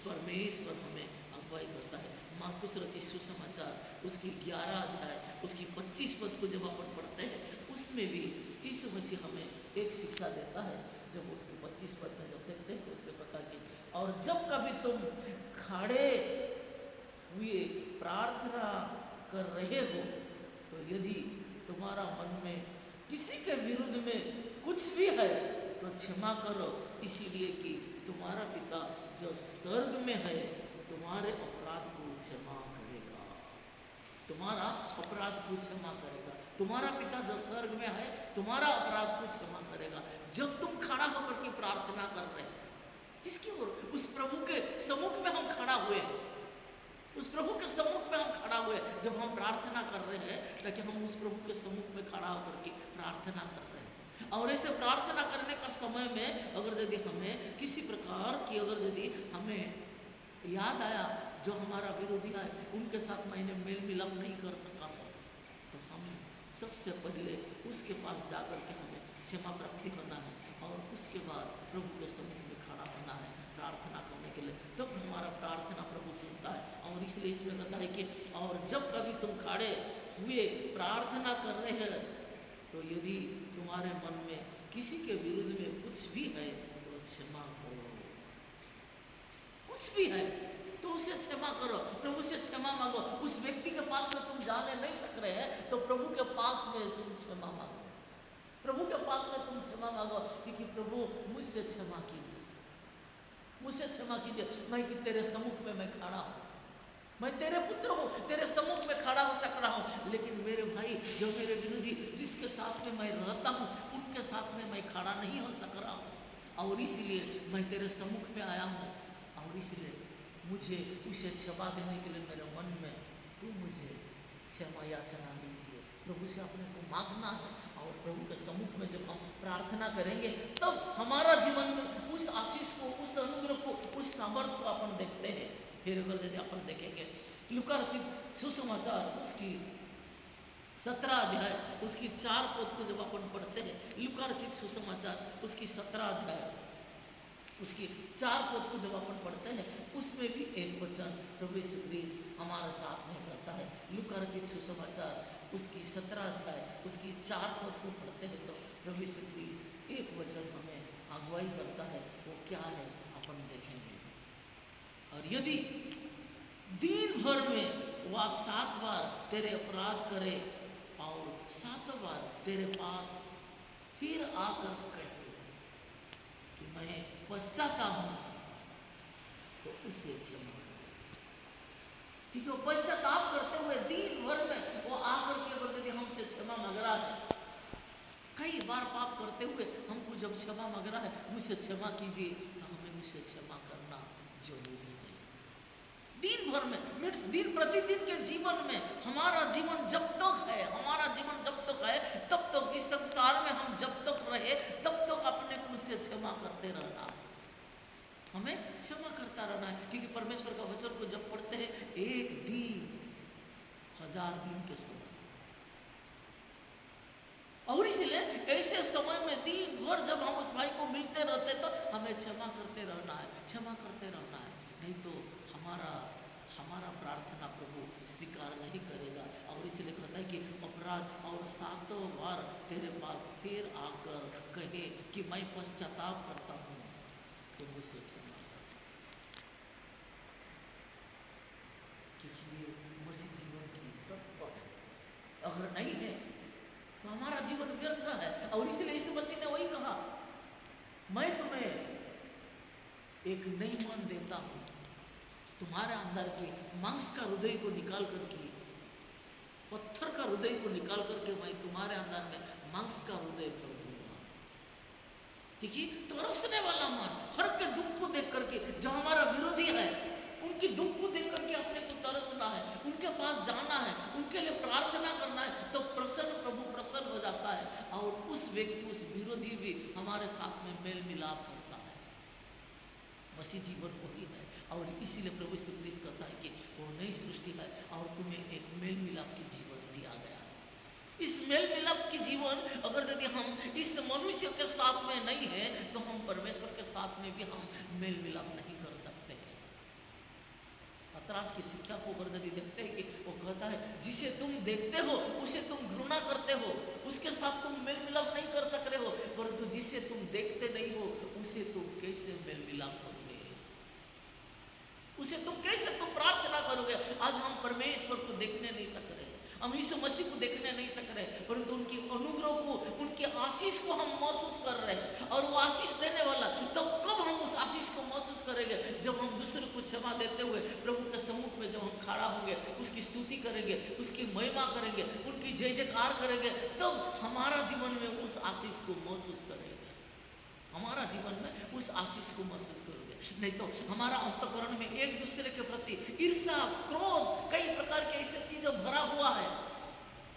परमेश्वर हमें अगुवाई करता है। मरकुस रचित सुसमाचार उसकी 11 अध्याय उसकी 25 पद को जब अपन पढ़ते हैं, उसमें भी यीशु मसीह हमें एक शिक्षा देता है। जब उसकी 25 पद में जब देखते हैं तो उसमें पता कि और जब कभी तुम खड़े हुए प्रार्थना कर रहे हो, तो यदि तुम्हारा मन में किसी के विरुद्ध में कुछ भी है तो क्षमा करो, इसीलिए कि तुम्हारा पिता जो स्वर्ग में है तुम्हारे अपराध को क्षमा करेगा। तुम्हारा अपराध को क्षमा करेगा। तुम्हारा पिता जो स्वर्ग में है तुम्हारा अपराध को क्षमा करेगा। जब तुम खड़ा होकर के प्रार्थना कर रहे, किसकी ओर? उस प्रभु के सम्मुख में हम खड़ा हुए, उस प्रभु के सम्मुख में हम खड़ा हुए। जब हम प्रार्थना कर रहे हैं, ताकि हम उस प्रभु के सम्मुख में खड़ा होकर के प्रार्थना कर रहे हैं। और ऐसे प्रार्थना करने का समय में अगर यदि हमें किसी प्रकार की अगर यदि हमें याद आया जो हमारा विरोधी है, उनके साथ मैंने मेल मिलाप नहीं कर सका है, तो हम सबसे पहले उसके पास जाकर के हमें क्षमा प्राप्ति करना है, और उसके बाद प्रभु के सम्मुख में खड़ा होना है प्रार्थना करने के लिए। तब हमारा प्रार्थना प्रभु सुनता है। और इसलिए इसमें कहता है कि और जब कभी तुम खड़े हुए प्रार्थना कर रहे हैं, तो यदि तुम्हारे मन में किसी के विरुद्ध में कुछ भी है तो क्षमा करो। कुछ भी है तो उसे क्षमा करो, प्रभु से क्षमा मांगो। उस व्यक्ति के पास में तुम जाने नहीं सक रहे हैं तो प्रभु के पास में तुम क्षमा मांगो, प्रभु के पास में तुम क्षमा मांगो, क्योंकि प्रभु मुझसे क्षमा कीजिए, मुझसे क्षमा कीजिए, मैं कि तेरे सम्मुख में मैं खड़ा हूँ, मैं तेरे पुत्र हूँ, तेरे सम्मुख में खड़ा हो सक रहा हूँ, लेकिन मेरे भाई जो मेरे विरोधी जिसके साथ में मैं रहता हूँ उनके साथ में मैं खड़ा नहीं हो सक रहा हूँ, और इसीलिए मैं तेरे सम्मुख में आया हूँ। और इसलिए मुझे उसे क्षमा देने के लिए मेरे मन में तू मुझे क्षमा याचना दीजिए। प्रभु से अपने को मांगना है, और प्रभु के सम्मुख में जब हम प्रार्थना करेंगे तब हमारा जीवन में उस आशीष को, उस अनुग्रह को, उस सामर्थ्य को अपन देखते हैं। फिर अगर यदि अपन देखेंगे लूका रचित सुसमाचार उसकी 17 अध्याय उसकी 4 पद को जब अपन पढ़ते हैं, लूका रचित सुसमाचार उसकी 17 अध्याय उसकी 4 पद को जब अपन पढ़ते हैं, उसमें भी एक वचन प्रभु यीशु ख्रीस्त हमारे साथ में करता है। लूका रचित सुसमाचार उसकी 17 अध्याय उसकी 4 पद को पढ़ते हैं तो प्रभु यीशु ख्रीस्त एक वचन हमें अगुवाई करता है। वो क्या है अपन देखेंगे। और यदि दिन भर में वह 7 बार तेरे अपराध करे और 7 बार तेरे पास फिर आकर कहे कि मैं पछताता हूँ, तो उसे क्षमा करो। क्योंकि वो पश्चाताप करते हुए दिन भर में वो आकर के अगर यदि हमसे क्षमा मांग रहा है, कई बार पाप करते हुए हमको जब क्षमा मांग रहा है मुझसे क्षमा कीजिए, तो हमें उसे क्षमा करना जरूरी है। दिन भर में मीन्स दिन प्रतिदिन के जीवन में हमारा जीवन जब तक है, हमारा जीवन जब तक है तब तक इस संसार में हम जब तक रहे तब तक अपने को उससे क्षमा करते रहना। हमें क्षमा करता रहना है, क्योंकि परमेश्वर का वचन को जब पढ़ते हैं, एक दिन 1000 दिन के समान। और इसलिए ऐसे समय में दिन भर जब हम उस भाई को मिलते रहते तो हमें क्षमा करते रहना है, क्षमा करते रहना है, नहीं तो हमारा प्रार्थना प्रभु स्वीकार नहीं करेगा। और इसलिए कहता है कि अपराध और 7 बार तेरे पास फिर आकर कहे कि मैं पश्चाताप करता हूँ, तो मुझसे क्षमा कर, क्योंकि ये मसीह जीवन की तत्व है। अगर नहीं है तो हमारा जीवन व्यर्थ है। और इसलिए यीशु मसीह ने वही कहा, मैं तुम्हें एक नई मन देता हूं, तुम्हारे अंदर के मांस का हृदय को निकाल करके, पत्थर का हृदय को निकाल करके मैं तुम्हारे अंदर में मांस का हृदय भर दूंगा। ठीक है, तरसने वाला मन, हर के दुख को देख करके, जो हमारा विरोधी है उनकी दुख को देख करके अपने को तरसना है, उनके पास जाना है, उनके लिए प्रार्थना करना है, तो प्रभु प्रसन्न हो जाता है और उस व्यक्ति, उस विरोधी भी हमारे साथ में मेल मिलाप करता है। मसीह जीवन वही है। और इसीलिए प्रभु यीशु मसीह कहता है कि वो नई सृष्टि है और तुम्हें एक मेल मिलाप की जीवन दिया गया है। इस मेल मिलाप की जीवन अगर यदि हम इस मनुष्य के साथ में नहीं है तो हम परमेश्वर के साथ में भी हम मेल मिलाप नहीं कर सकते हैं। पतरस की शिक्षा को अगर यदि देखते हैं कि वो कहता है जिसे तुम देखते हो उसे तुम घृणा करते हो, उसके साथ तुम मेल मिलाप नहीं कर सक रहे हो, परंतु जिसे तुम देखते नहीं हो उसे तुम कैसे मेल मिलाप करोगे, उसे तुम कैसे तुम प्रार्थना करोगे। आज हम परमेश्वर को देखने नहीं सक रहे, हम यीशु मसीह को देखने नहीं सक रहे, परंतु उनकी अनुग्रह को, उनके आशीष को हम महसूस कर रहे हैं। और वो आशीष देने वाला तब कब हम उस आशीष को महसूस करेंगे, जब हम दूसरे को क्षमा देते हुए प्रभु के सम्मुख में जब हम खड़ा होंगे, उसकी स्तुति करेंगे, उसकी महिमा करेंगे, उनकी जय जयकार करेंगे, तब हमारा जीवन में उस आशीष को महसूस करेंगे, हमारा जीवन में उस आशीष को महसूस करोगे। नहीं तो हमारा अंतःकरण में एक दूसरे के प्रति ईर्ष्या, क्रोध, कई प्रकार के ऐसे चीजें भरा हुआ है,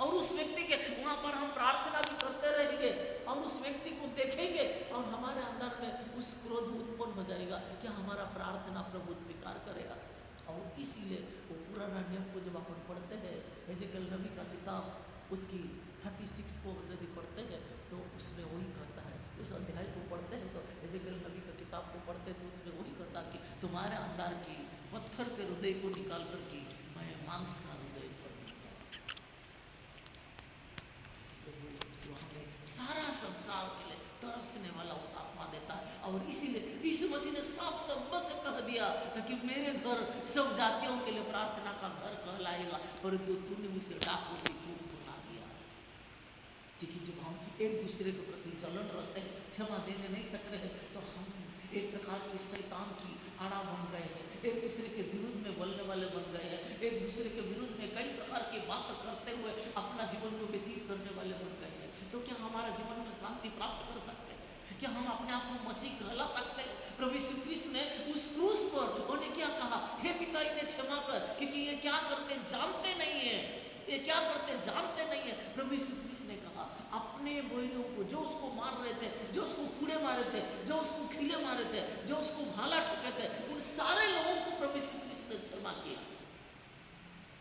और उस व्यक्ति के वहां पर हम प्रार्थना भी करते रहेंगे और उस व्यक्ति को देखेंगे और हमारे अंदर में उस क्रोध उत्पन्न हो जाएगा, क्या हमारा प्रार्थना प्रभु स्वीकार करेगा। और इसीलिए वो पुराना नियम को जब अपन पढ़ते हैं, एजेकियल नबी का किताब उसकी 36 को यदि पढ़ते हैं तो उसमें वही कहता है, उस अध्याय को पढ़ते हैं तो एजेकियल नबी का किताब को पढ़ते हैं तो उसमें वही कहता है कि तुम्हारे अंदर की पत्थर के हृदय को निकाल करके मैं मांस का हृदय भर दूंगा। तो हमें सारा संसार के लिए तरसने वाला उस आत्मा देता है। और इसीलिए यीशु मसीह ने साफ शब्द से कह दिया कि मेरे घर सब जातियों के लिए प्रार्थना का घर कहलाएगा, परंतु तूने उसे डाकों की कूप बना दिया। ठीक है, जब हम एक दूसरे के प्रति जलन रहते हैं, क्षमा देने नहीं सक रहे, तो हम एक प्रकार की शैतान की आड़ा बन गए हैं, एक दूसरे के विरुद्ध में बोलने वाले बन गए हैं, एक दूसरे के विरुद्ध में कई प्रकार की बात करते हुए अपना जीवन को व्यतीत करने वाले बन गए हैं। तो क्या हमारा जीवन में शांति प्राप्त कर सकते हैं? क्या हम अपने आप को मसीह कहला सकते हैं? प्रभु यीशु कृष्ण ने उस क्रूस पर उन्हें क्या कहा, हे पिता इन्हें क्षमा कर, क्योंकि ये क्या करते जानते नहीं है, ये क्या करते जानते नहीं है। प्रभु यीशु कृष्ण ने कहा अपने भाइयों को, जो उसको मार रहे थे, जो उसको कूड़े मारे थे, जो उसको खीले मारे थे, जो उसको भाला ठोके थे, उन सारे लोगों को प्रभु यीशु कृष्ण ने क्षमा किया।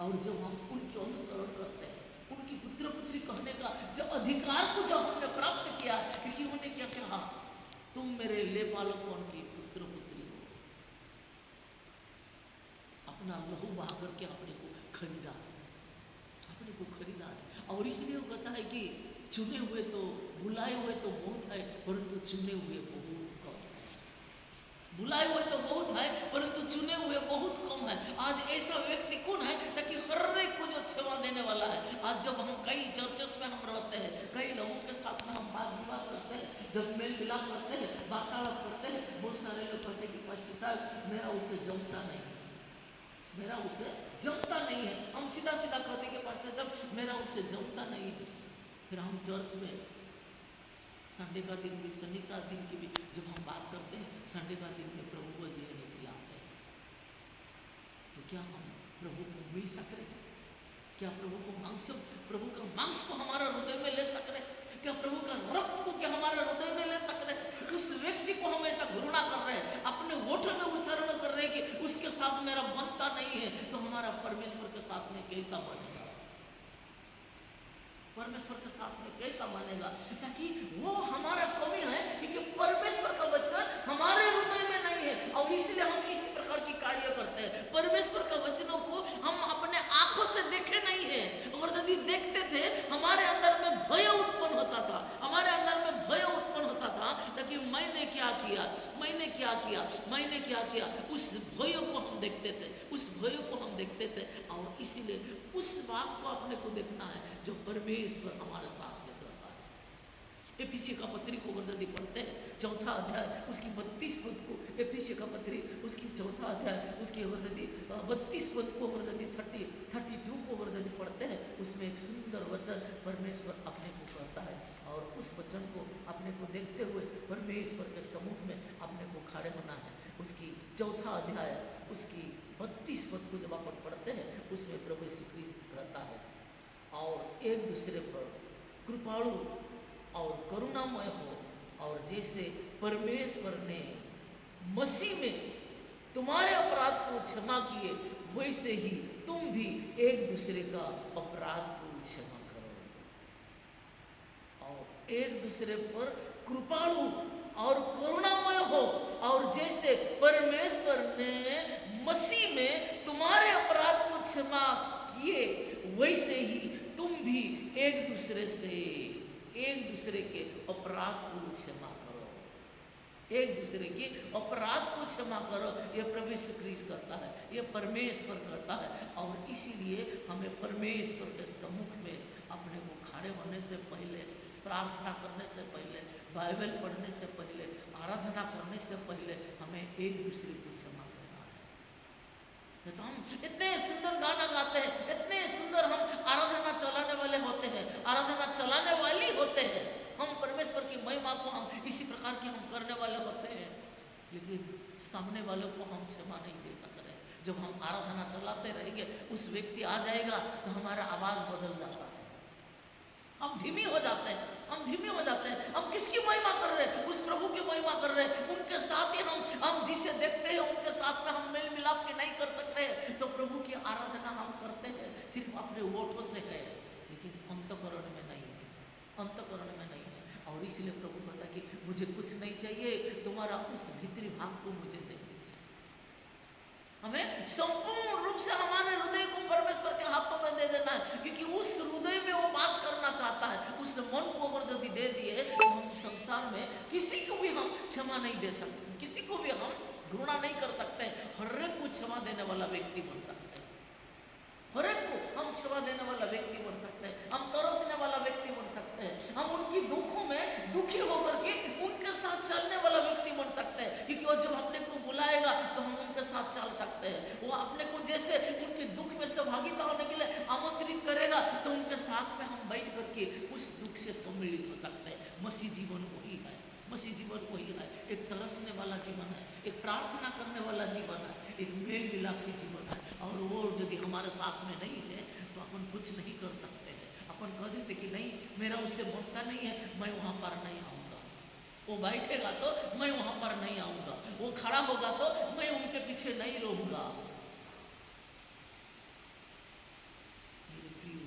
और जब हम उनके अनुसरण करते हैं, उनकी पुत्र पुत्री कहने का जो अधिकार को जब हमने प्राप्त किया, क्योंकि उन्होंने क्या कहा, तुम मेरे लेपालकों की पुत्र पुत्री हो, अपना लहू बहा करके अपने को खरीदा है, अपने को खरीदा है। और इसलिए वो कहता है कि चुने हुए तो, बुलाए हुए तो बहुत है, परंतु चुने हुए बहुत कम है। बुलाए हुए तो बहुत है, परंतु चुने हुए बहुत कम है। आज ऐसा व्यक्ति कौन है ताकि हर एक को जो क्षमा देने वाला है। आज जब हम कई चर्चेस में हम रहते हैं, कई लोगों के साथ में हम बात विवाद करते हैं, जब मेल मिलाप करते हैं, वार्तालाप करते हैं, बहुत सारे लोग कहते हैं कि पास्टर साहब मेरा उसे जमता नहीं, मेरा उसे जमता नहीं है। हम सीधा सीधा कहते हैं कि पास्टर साहब मेरा उसे जमता नहीं है। फिर हम चर्च में संडे का दिन भी, शनि का दिन की भी जब हम बात करते हैं, संडे का दिन में प्रभु को लेने के लिए आते हैं, तो क्या हम प्रभु को मिल सक रहे हैं? क्या प्रभु का मांस को हमारा हृदय में ले सक रहे? क्या प्रभु का रक्त को क्या हमारा हृदय में ले सक रहे? उस व्यक्ति को हम ऐसा घृणा कर रहे हैं, अपने होठों में उच्चारण कर रहे हैं कि उसके साथ मेरा बनता नहीं है, तो हमारा परमेश्वर के साथ में कैसा बनेगा? परमेश्वर के साथ में कैसा बनेगा? ताकि वो हमारा कमी है क्योंकि परमेश्वर का वचन हमारे हृदय में नहीं है, और इसलिए हम इसी प्रकार की कार्य करते हैं। परमेश्वर का वचनों को हम अपने आंखों से देखे नहीं है, अगर यदि देखते थे हमारे अंदर में भय उत्पन्न होता था, हमारे अंदर में भय उत्पन्न होता था कि मैंने क्या किया, मैंने क्या किया, मैंने क्या किया। उस भय को हम देखते थे, उस भय को हम देखते थे, और इसीलिए उस बात को अपने को देखना है जो परमेश्वर हमारे साथ में करता है। एफिसी का पत्री को अगर यदि पढ़ते हैं, चौथा अध्याय उसकी 32 पद को, एफिसी का पत्री उसकी चौथा अध्याय उसकी अगर यदि 32 पद को अगर यदि 32 को अगर यदि पढ़ते हैं, उसमें एक सुंदर वचन परमेश्वर अपने को कहता है, और उस वचन को अपने को देखते हुए परमेश्वर के सम्मुख में अपने को खड़े होना है। उसकी चौथा अध्याय उसकी 32 पद को जब अपन पढ़ते हैं, उसमें प्रभु यीशु ख्रीस्त कहता है, और एक दूसरे पर कृपालु और करुणामय हो, और जैसे परमेश्वर ने मसीह में तुम्हारे अपराध को क्षमा किए, वैसे ही तुम भी एक दूसरे का अपराध को क्षमा करो, और एक दूसरे पर कृपालु और करुणामय हो, और जैसे परमेश्वर ने मसीह में तुम्हारे अपराध को क्षमा किए, वैसे ही तुम भी एक दूसरे के अपराध को क्षमा करो, एक दूसरे के अपराध को क्षमा करो। यह प्रभु यीशु ख्रीस्त कहता है, यह परमेश्वर कहता है, और इसीलिए हमें परमेश्वर के सम्मुख में अपने को खड़े होने से पहले, प्रार्थना करने से पहले, बाइबल पढ़ने से पहले, आराधना करने से पहले हमें एक दूसरे को क्षमा करना है। तो हम इतने सुंदर गाना गाते हैं, इतने सुंदर हम आराधना चलाने वाले होते हैं, आराधना चलाने वाली होते हैं, हम परमेश्वर की महिमा को हम इसी प्रकार की हम करने वाले होते हैं, लेकिन सामने वालों को हम क्षमा नहीं दे सकते। जब हम आराधना चलाते रहेंगे, उस व्यक्ति आ जाएगा तो हमारा आवाज बदल जाता है, हम धीमी हो जाते हैं, हम धीमे हो जाते हैं। हम किसकी महिमा कर रहे हैं? उस प्रभु की महिमा कर रहे हैं। उनके साथ ही हम जिसे देखते हैं उनके साथ में हम मेल मिलाप के नहीं कर सकते हैं, तो प्रभु की आराधना हम करते हैं सिर्फ अपने होठों से है, लेकिन अंतःकरण में नहीं है, अंतःकरण में नहीं है। और इसलिए प्रभु कहता है कि मुझे कुछ नहीं चाहिए, तुम्हारा उस भीतरी भाग को मुझे दे दीजिए। हमें संपूर्ण रूप से हमारे हृदय को परमेश्वर के हाथों में दे देना है, क्योंकि उस हृदय में वो वास करना चाहता है। उस मन को अगर यदि दे दिए तो हम संसार में किसी को भी हम क्षमा नहीं दे सकते, किसी को भी हम घृणा नहीं कर सकते, हर एक को क्षमा देने वाला व्यक्ति बन सकते हैं, हर एक को हम क्षमा देने वाला व्यक्ति बन सकते हैं, हम तरसने वाला व्यक्ति बन सकते हैं, हम उनकी दुखों में दुखी होकर के उनके साथ चलने वाला व्यक्ति बन सकते हैं, क्योंकि वो जब अपने को बुलाएगा तो हम उनके साथ चल सकते हैं। वो अपने को जैसे उनके दुख में सहभागिता होने के लिए आमंत्रित करेगा तो उनके साथ में हम बैठ करके उस दुख से सम्मिलित हो सकते हैं। मसीह जीवन वही है, मसीह जीवन वही है, एक तरसने वाला जीवन है, एक प्रार्थना करने वाला जीवन है, एक मेल मिलाप की जीवन है। और वो यदि हमारे साथ में नहीं है तो अपन कुछ नहीं कर सकते हैं। अपन कह देते कि नहीं, मेरा उससे बनता नहीं है, मैं वहाँ पर नहीं आऊँगा। वो बैठेगा तो मैं वहाँ पर नहीं आऊँगा, वो खड़ा होगा तो मैं उनके पीछे नहीं रहूँगा। मेरे प्रिय,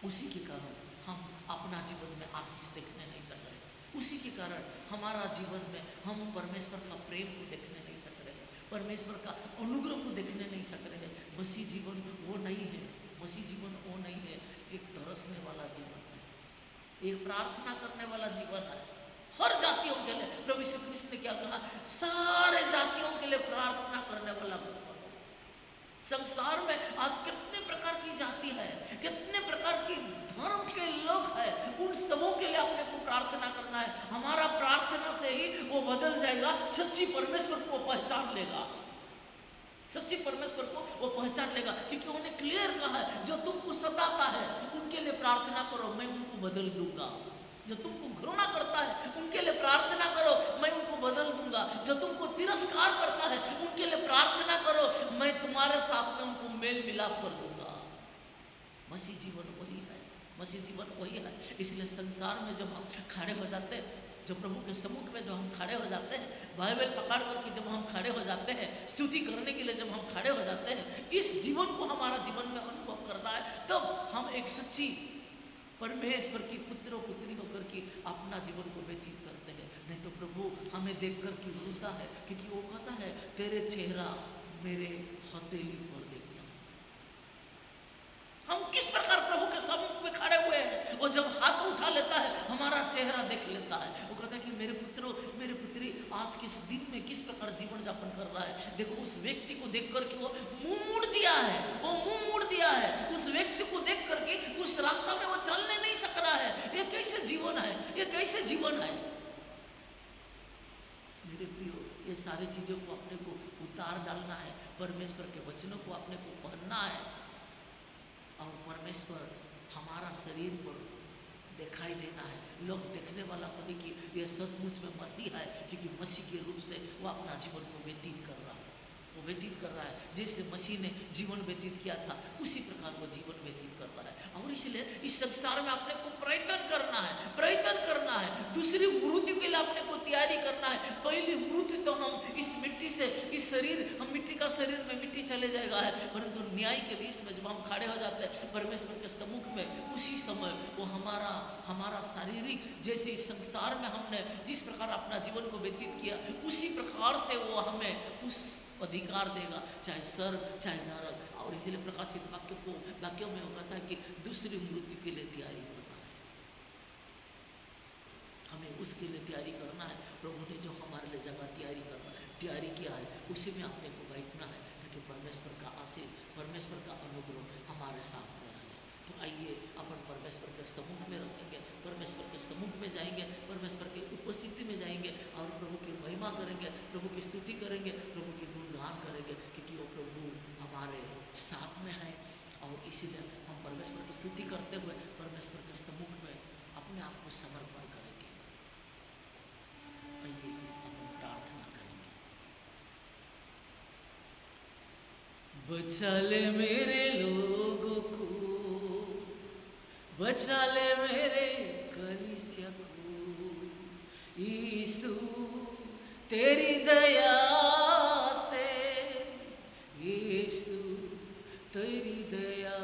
उसी के कारण हम अपना जीवन में आशीष देखने नहीं सक रहे, उसी के कारण हमारा जीवन में हम परमेश्वर का प्रेम को देखने नहीं सक रहे, परमेश्वर का अनुग्रह को देखने नहीं सक रहे। मसीह जीवन वो नहीं है, मसीह जीवन वो नहीं है, एक तरसने वाला जीवन है, एक प्रार्थना करने वाला जीवन है, हर जातियों के लिए। प्रभु यीशु ख्रीस्त ने क्या कहा? सारे जातियों के लिए प्रार्थना करने वाला बनो। संसार में आज कितने प्रकार की जाति है, कितने प्रकार की धर्म के लोग हैं, उन सबों के लिए अपने को प्रार्थना करना है। हमारा प्रार्थना से ही वो बदल जाएगा, सच्ची परमेश्वर को पहचान लेगा, सच्ची परमेश्वर को वो पहचान लेगा, क्योंकि उन्होंने क्लियर कहा है, जो तुमको सताता है उनके लिए प्रार्थना करो, मैं उनको बदल दूंगा। जो तुमको घृणा करता है उनके लिए प्रार्थना करो, मैं उनको बदल दूंगा। जो तुमको तिरस्कार करता है उनके लिए प्रार्थना करो, मैं तुम्हारे साथ में उनको मेल मिलाप कर दूंगा। मसीह जीवन वही है, मसीह जीवन वही है। इसलिए संसार में जब हम खड़े हो जाते हैं, जब प्रभु के सम्मुख में जब हम खड़े हो जाते हैं, बाइबल पकड़ करके जब हम खड़े हो जाते हैं, स्तुति करने के लिए जब हम खड़े हो जाते हैं, इस जीवन को हमारा जीवन में अनुभव करना है, तब हम एक सच्ची परमेश्वर की पुत्र और पुत्री होकर के अपना जीवन को व्यतीत करते हैं। नहीं तो प्रभु हमें देख कर के रोता है, क्योंकि वो कहता है तेरे चेहरा मेरे हथेली पर देखना। हम किस प्रकार प्रभु के सम्मुख में खड़े हुए हैं, वो जब हाथ उठा लेता है हमारा चेहरा देख लेता है। वो कहता है कि मेरे पुत्रों मेरे पुत्री आज के इस दिन में किस प्रकार जीवन यापन कर रहा है। देखो उस व्यक्ति को देख करके वो मुंह मोड़ दिया है, वो मुंह मोड़ दिया है। उस व्यक्ति को देख करके उस रास्ता में वो चलने नहीं सक रहा है। ये कैसे जीवन है, ये कैसे जीवन है। मेरे प्रियो, ये सारी चीजों को अपने को उतार डालना है, परमेश्वर के वचनों को अपने को पढ़ना है, और परमेश्वर हमारा शरीर पर दिखाई देना है। लोग देखने वाला कहे कि यह सचमुच में मसीह है, क्योंकि मसीह के रूप से वो अपना जीवन को व्यतीत कर रहा है। वो व्यतीत कर रहा है जैसे मसीह ने जीवन व्यतीत किया था, उसी प्रकार वो जीवन व्यतीत कर रहा है। और इसलिए इस संसार में अपने को प्रयत्न करना है, प्रयत्न करना है। दूसरी मृत्यु के लिए अपने को तैयारी करना है। पहली मृत्यु तो हम इस मिट्टी से, इस शरीर, हम मिट्टी का शरीर में मिट्टी चले जाएगा है, परंतु न्याय के देश में जब हम खड़े हो जाते हैं परमेश्वर के सम्मुख में, उसी समय वो हमारा शारीरिक, जैसे इस संसार में हमने जिस प्रकार अपना जीवन को व्यतीत किया, उसी प्रकार से वो हमें उस अधिकार देगा, चाहे स्वर्ग चाहे नरक। और इसलिए प्रकाशित वाक्यों में वो कहता है कि दूसरी मृत्यु के लिए तैयारी करना है, हमें उसके लिए तैयारी करना है। प्रभु ने जो हमारे लिए जगह तैयारी किया है, उसी में अपने को बैठना है, ताकि परमेश्वर का आशीष, परमेश्वर का अनुग्रह हमारे सामने रहे। तो आइए अपन परमेश्वर के सम्मुख में रखेंगे, परमेश्वर के सम्मुख में जाएंगे, परमेश्वर की उपस्थिति में जाएंगे और प्रभु की महिमा करेंगे, प्रभु की स्तुति करेंगे, प्रभु की गुणगान करेंगे, क्योंकि वो प्रभु हमारे साथ में है। और इसीलिए हम परमेश्वर की स्तुति करते हुए परमेश्वर के सम्मुख में अपने आप को समर्पण करेंगे। आइए अपन प्रार्थना करेंगे। बचा ले मेरे लोगों को, बचा ले मेरे कलीसिया को, यीशु तेरी दया से, यीशु तेरी दया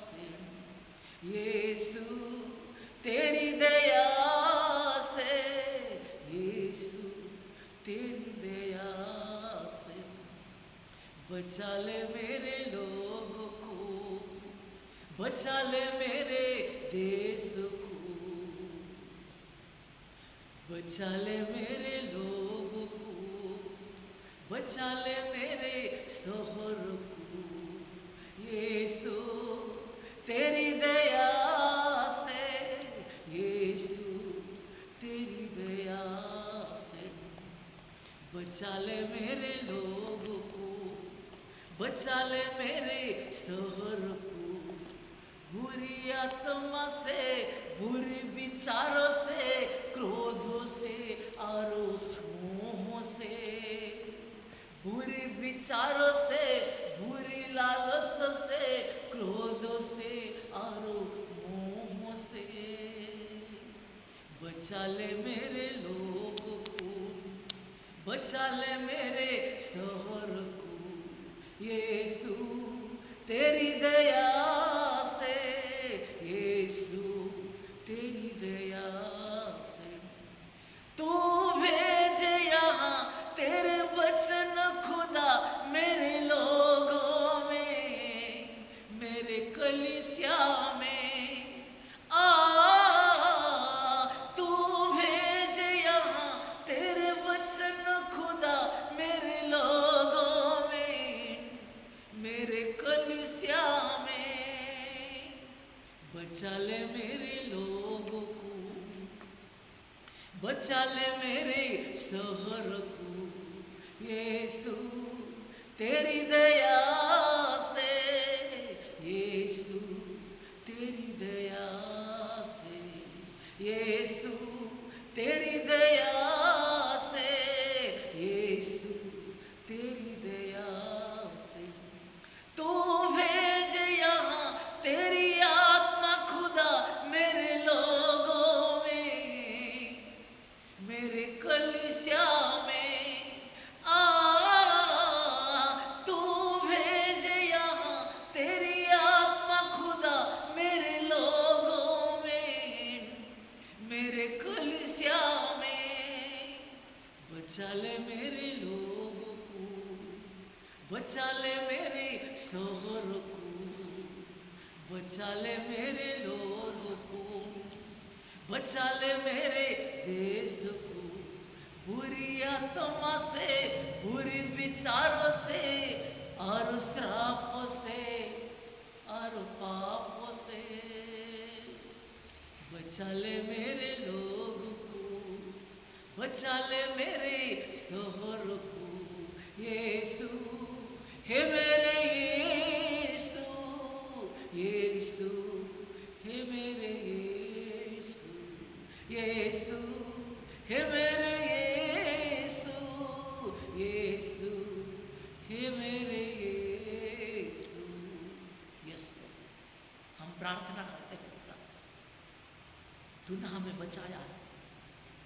से, यीशु तेरी दया से, यीशु तेरी दया से, बचा ले मेरे लोगों को, बचा ले मेरे देश को, बचा ले मेरे लोगों को, बचा ले मेरे शहर को, यीशु तेरी दया से, यीशु तेरी दया से, बचा ले मेरे लोगों को, बचा ले मेरे शहर को, बुरी आत्मा से, बुरी विचारों से, क्रोधों से और मोहों से, बुरी विचारों से, बुरी लालच से, क्रोधों से और मोहों से, बचा ले मेरे लोगों को, बचा ले मेरे शहर को, यीशु तेरी दया से, यीशु तेरी दया से, तू भेजे यहाँ तेरे वचन खुदा मेरे लोगों में, मेरे कलीसिया में आ, तू भेजे यहाँ तेरे वचन खुदा मेरे लोगों में, मेरे कलीसिया में, बचा ले मेरे लोगों को, बचा ले मेरे शहर को, यीशु तेरी दया से, यीशु तेरी दया से, यीशु तेरी दया से, यीशु तेरी दया से, तू भेज यहाँ तेरी बचा ले मेरे शोहर को, बचा ले मेरे लोगों को, बचा ले मेरे देश को बुरी आत्मा से, बुरी विचारों से और श्रापों से और पापों से। बचा ले मेरे लोग को, बचा ले मेरे शोहर को। यीशु हे मेरे यीशु, यीशु हे मेरे यीशु, यीशु हे मेरे यीशु, यीशु हे मेरे यीशु। यस प्रभु, हम प्रार्थना करते हैं पिता, तूने हमें बचाया है,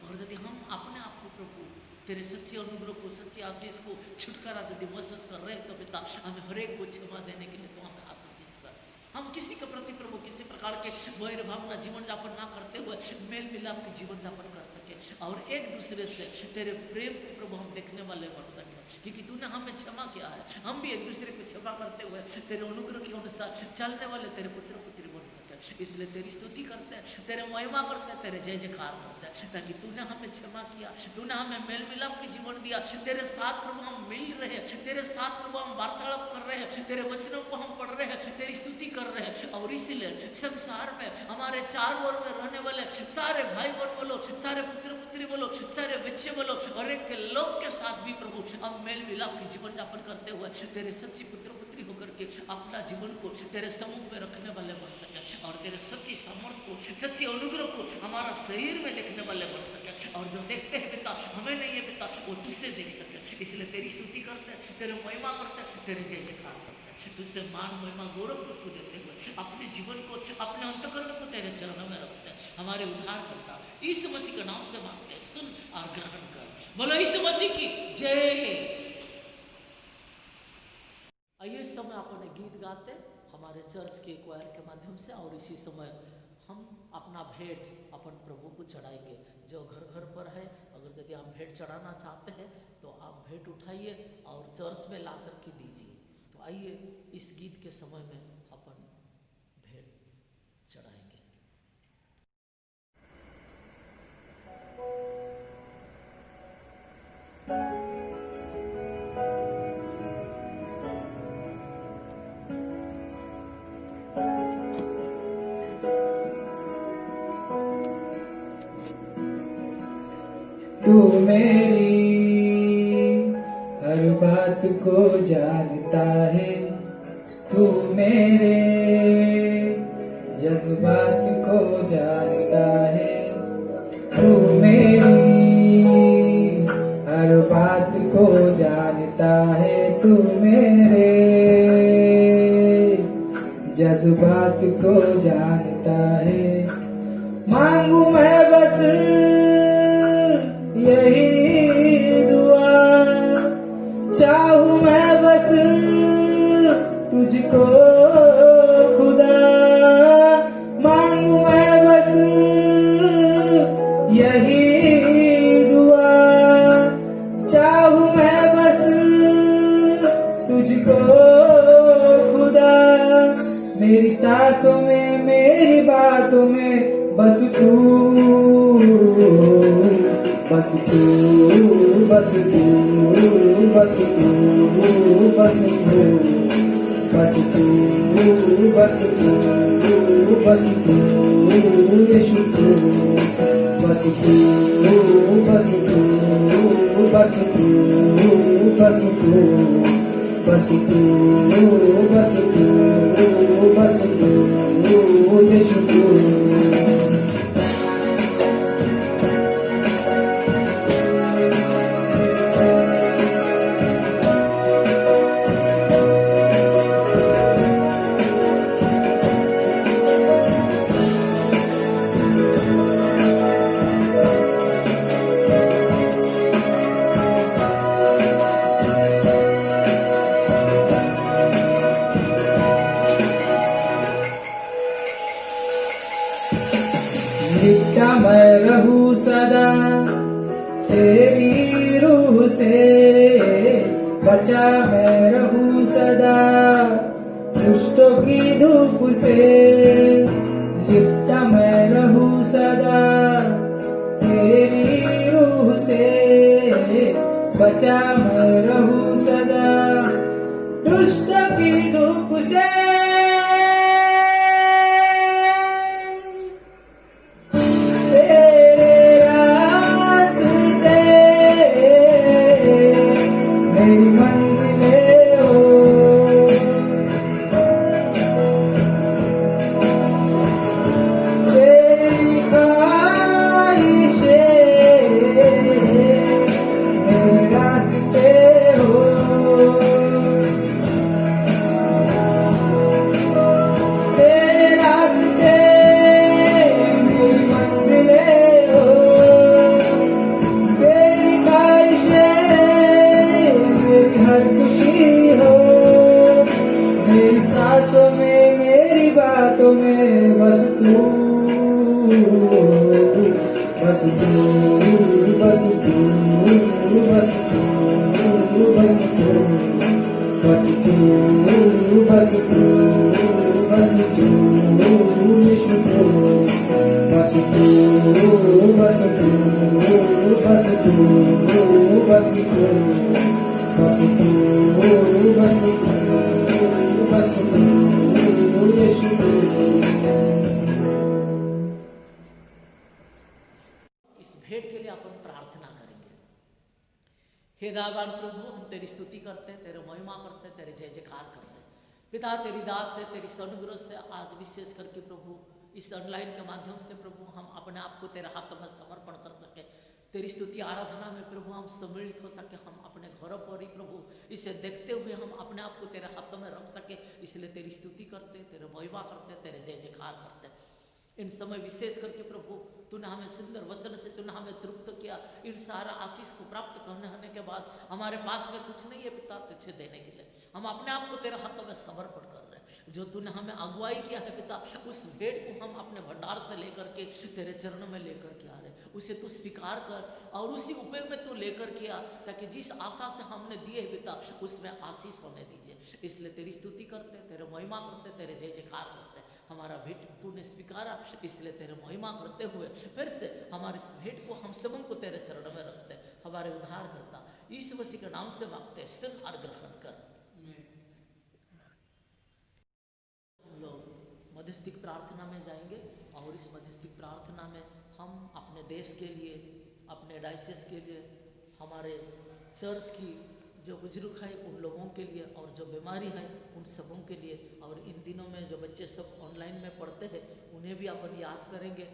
और यदि हम अपने आप को प्रभु तेरे सच्चे अनुग्रह को, सच्ची आशीष को, छुटकारा यदि महसूस कर रहे हैं तो पिता हमें हर एक को क्षमा देने के लिए तो हमें आशीषित कर। हम किसी के प्रति प्रभु किसी प्रकार के वैर भावना जीवन यापन ना करते हुए मेल मिलाप के जीवन यापन कर सके और एक दूसरे से तेरे प्रेम को प्रभु हम देखने वाले बन सके, क्योंकि तूने हमें क्षमा किया है। हम भी एक दूसरे को क्षमा करते हुए तेरे अनुग्रह के अनुसार चलने वाले तेरे पुत्र पुत्री बन सके। इसलिए तेरी स्तुति करते हैं, तेरे महिमा करते हैं, तेरे जय जयकार करते हैं, ताकि तूने हमें क्षमा किया, तूने हमें मेल मिलाप के जीवन दिया। तेरे साथ प्रभु हम मिल रहे हैं, तेरे साथ प्रभु हम वार्तालाप कर रहे हैं, तेरे वचनों को हम पढ़ रहे हैं, तेरी स्तुति कर रहे हैं। और इसलिए संसार में हमारे चारों ओर में रहने वाले सारे भाई बहन बोलो, सारे पुत्र पुत्री बोलो, सारे बच्चे बोलो, और एक लोग के साथ भी प्रभु हम मेल मिलाप के जीवन यापन करते हुए तेरे सच्ची पुत्र पुत्री होकर के अपना जीवन को तेरे समूह में रखने वाले बन सके, और तेरे सच्ची सामर्थ को, सच्ची अनुग्रह को हमारा शरीर में देखने वाले बन सके। और जो देखते हैं पिता, हमें नहीं है पिता, वो तुझसे देख सके। इसलिए तेरी स्तुति करते हैं, तेरे महिमा करते हैं, तेरे जय जयकार करते हैं, तुझसे मान महिमा गौरव तुझको देते हुए अपने जीवन को, अपने अंतकरण को तेरे चरणों में रखते हैं। हमारे उद्धार करता यीशु मसीह के नाम से मांगते हैं, सुन और ग्रहण कर। बोलो यीशु मसीह की जय। आइए समय अपने गीत गाते हमारे चर्च के क्वायर के माध्यम से, और इसी समय हम अपना भेंट अपन प्रभु को चढ़ाएंगे। जो घर घर पर है, अगर यदि आप भेंट चढ़ाना चाहते हैं तो आप भेंट उठाइए और चर्च में ला करके दीजिए। तो आइए इस गीत के समय में अपन भेंट चढ़ाएंगे। तू मेरी हर बात को जानता है, तू मेरे जज्बात को जानता है, तू मेरी हर बात को जानता है, तू मेरे जज्बात को जानता है। मांगू मैं बस यही दुआ, चाहूं मैं बस तुझको खुदा, मांगू मैं बस यही दुआ, चाहूं मैं बस तुझको खुदा। मेरी सांसों में, मेरी बातों में बस तू, बस तू, बस तू, बस तू, बस तू, बस तू, बस तू, बस तू, यीशु तू, बस तू, बस तू, बस तू, बस तू, बस तू, बस तू, बस तू, यीशु तू। लिपटा मैं रहूं सदा तेरी रूह से, बचा मैं रहूं सदा, दुष्टों की धूप से लिपटा मैं रहूं सदा, तेरी रूह से बचा मैं रहूं सदा, दुष्टों की धूप से। तेरे रास्ते मेरी मंजिलें हो, तेरी ख्वाहिशें मेरे रास्ते हो, तेरे रास्ते मेरी मंजिलें हो, तेरी ख्वाहिशें मेरी हर खुशी हो, मेरी सांसों में मेरी बातों में बस तू, बस तू, बस तू, बस तू, बस तू, बस तू, बस तू, बस तू, यीशु तू, बस तू, बस तू, बस तू, बस तू, बस तू, बस तू, बस तू, यीशु तू। इस भेंट के लिए अपन प्रार्थना करेंगे। हे दयावान प्रभु, हम तेरी स्तुति करते हैं, तेरे महिमा करते हैं, तेरे जय जयकार करते हैं। पिता, तेरी दास है, तेरी अनुग्रह से आज विशेष करके प्रभु इस ऑनलाइन के माध्यम से प्रभु हम अपने आप को तेरे हाथों में समर्पण कर सके। तेरी स्तुति आराधना में प्रभु हम सम्मिलित हो सके, हम अपने घरों पर ही प्रभु इसे देखते हुए हम अपने आप को तेरे हाथों में रख सके। इसलिए तेरी स्तुति करते, तेरे महिमा करते, तेरे जय जयकार करते। इन समय विशेष करके प्रभु तूने हमें सुंदर वचन से तूने हमें तृप्त किया। इन सारा आशीष को प्राप्त करने होने के बाद हमारे पास में कुछ नहीं है पिता तुझे देने के लिए। हम अपने आप को तेरे हाथों में समर्पण कर रहे हैं। जो तूने हमें अगुवाई किया है पिता, उस भेंट को हम अपने भंडार से लेकर के तेरे चरणों में लेकर के आ रहे हैं। उसे तू स्वीकार कर और उसी उपयोग में तू लेकर के आ, ताकि जिस आशा से हमने दिए है पिता उसमें आशीष होने दीजिए। इसलिए तेरी स्तुति करते, तेरे महिमा करते, तेरे जय जयकार करते। हमारा भेंट तूने स्वीकारा, इसलिए तेरे महिमा करते हुए फिर से हमारे इस भेंट को हम सबों को तेरे चरणों में रखते। हमारे उद्धार करता यीशु मसीह के नाम से मांगते, स्वीकार ग्रहण कर। हम लोग मध्यस्थिक प्रार्थना में जाएंगे और इस मध्यस्थिक प्रार्थना में हम अपने देश के लिए, अपने डायसिस के लिए, हमारे चर्च की जो बुजुर्ग है उन लोगों के लिए और जो बीमारी है उन सबों के लिए, और इन दिनों में जो बच्चे सब ऑनलाइन में पढ़ते हैं उन्हें भी अपन याद करेंगे,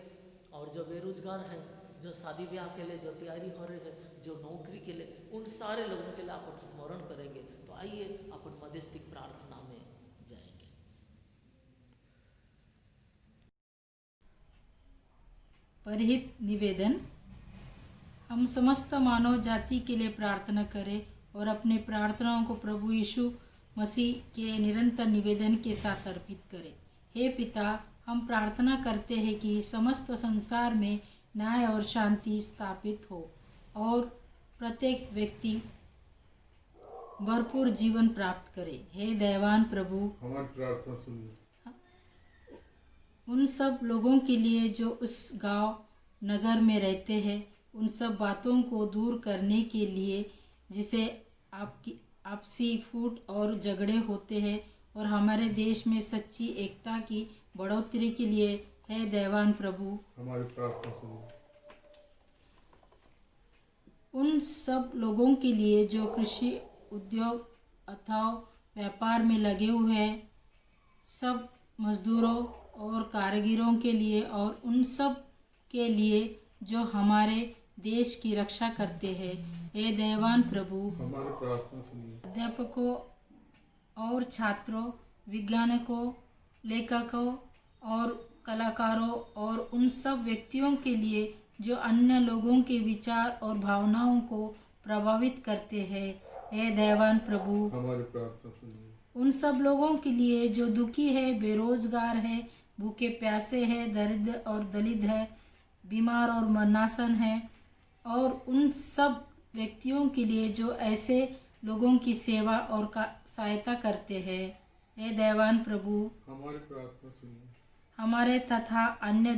और जो बेरोजगार है, जो शादी ब्याह के लिए जो तैयारी हो रही है, जो नौकरी के लिए, उन सारे लोगों के लिए अपन स्मरण करेंगे। तो आइए अपन मध्यस्थिक प्रार्थना में जाएंगे। परिहित निवेदन। हम समस्त मानव जाति के लिए प्रार्थना करें और अपने प्रार्थनाओं को प्रभु यीशु मसीह के निरंतर निवेदन के साथ अर्पित करें। हे पिता, हम प्रार्थना करते हैं कि समस्त संसार में न्याय और शांति स्थापित हो और प्रत्येक व्यक्ति भरपूर जीवन प्राप्त करे। हे दयावान प्रभु, हमारी प्रार्थना सुनिए। उन सब लोगों के लिए जो उस गांव नगर में रहते हैं, उन सब बातों को दूर करने के लिए जिसे आपसी फूट और झगड़े होते हैं, और हमारे देश में सच्ची एकता की बढ़ोतरी के लिए हे दयावान प्रभु, हमारी प्रार्थना सुनिए। उन सब लोगों के लिए जो कृषि उद्योग अथवा व्यापार में लगे हुए हैं, सब मजदूरों और कारीगरों के लिए, और उन सब के लिए जो हमारे देश की रक्षा करते हैं। हे दयावान प्रभु, हमारी प्रार्थना सुनिए। अध्यापकों और छात्रों, वैज्ञानिकों, लेखकों और कलाकारों और उन सब व्यक्तियों के लिए जो अन्य लोगों के विचार और भावनाओं को प्रभावित करते हैं। हे दयावान प्रभु, हमारी प्रार्थना सुनिए। उन सब लोगों के लिए जो दुखी है, बेरोजगार है, भूखे प्यासे है, दरिद्र और दलित है, बीमार और मरनासन है, और उन सब व्यक्तियों के लिए जो ऐसे लोगों की सेवा और सहायता करते हैं। हे दयावान प्रभु, हमारी प्रार्थना सुनिए। हमारे तथा अन्य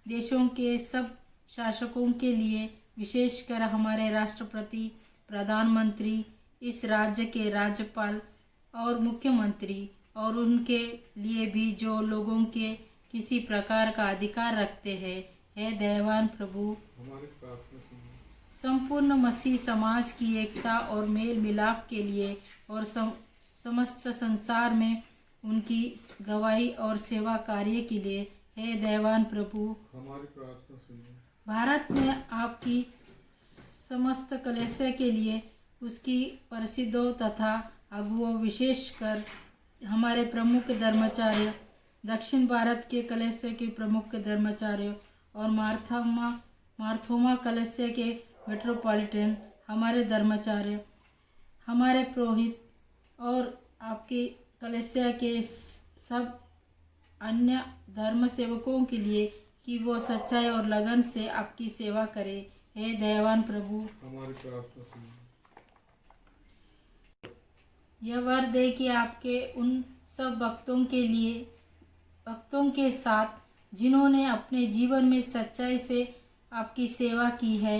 देशों के सब शासकों के लिए, विशेषकर हमारे राष्ट्रपति, प्रधानमंत्री, इस राज्य के राज्यपाल और मुख्यमंत्री और उनके लिए भी जो लोगों के किसी प्रकार का अधिकार रखते हैं। हे दयावान प्रभु, हमारी प्रार्थना सुनिए। संपूर्ण मसीह समाज की एकता और मेल मिलाप के लिए और समस्त संसार में उनकी गवाही और सेवा कार्य के लिए, हे दयावान प्रभु, हमारी प्रार्थना सुनिए। भारत में आपकी समस्त कलीसिया के लिए, उसकी परिषदों तथा अगुओं, विशेषकर हमारे प्रमुख धर्माचार्य, दक्षिण भारत के कलीसिया के प्रमुख धर्माचार्यों और मार्थोमा कलीसिया के मेट्रोपॉलिटन, हमारे धर्माचार्य, हमारे पुरोहित और आपके कलीसिया के सब अन्य धर्म सेवकों के लिए कि वो सच्चाई और लगन से आपकी सेवा करे। हे दयावान प्रभु, हमारी प्रार्थना सुनिए। यह वर दे कि आपके उन सब भक्तों के साथ जिन्होंने अपने जीवन में सच्चाई से आपकी सेवा की है,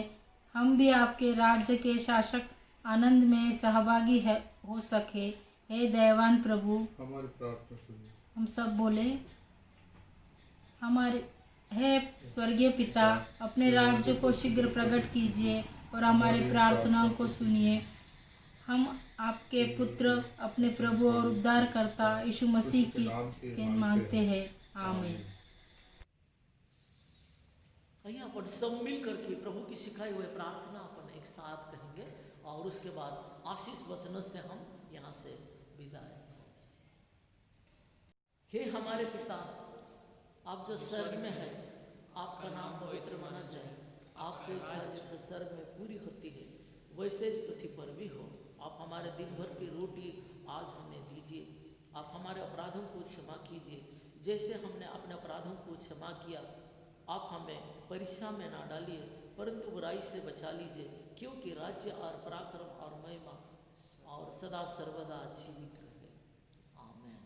हम भी आपके राज्य के शासक आनंद में सहभागी हो सके। हे दयावान प्रभु, हमारी प्रार्थना सुनिए। हम सब बोले, हमारे हे स्वर्गीय पिता, अपने राज्य को शीघ्र प्रकट कीजिए और हमारी प्रार्थनाओं को सुनिए। हम आपके पुत्र, अपने प्रभु और उद्धारकर्ता यीशु मसीह के मांगते हैं। आमीन। आइए अपन सब मिल करके प्रभु की सिखाई हुई प्रार्थना अपन एक साथ कहेंगे और उसके बाद आशीष वचन से हम यहाँ से विदाई। हे हमारे पिता, आप जो स्वर्ग में है, आपका नाम पवित्र माना जाए। आपकी इच्छा जैसे स्वर्ग में पूरी होती है, वैसे इस पृथ्वी पर भी हो। आप हमारे दिन भर की रोटी आज हमें दीजिए। आप हमारे अपराधों को क्षमा कीजिए, जैसे हमने अपने अपराधों को क्षमा किया। आप हमें परीक्षा में ना डालिए, परंतु बुराई से बचा लीजिए, क्योंकि राज्य और पराक्रम और महिमा और सदा सर्वदा जीवित रहे। आमीन।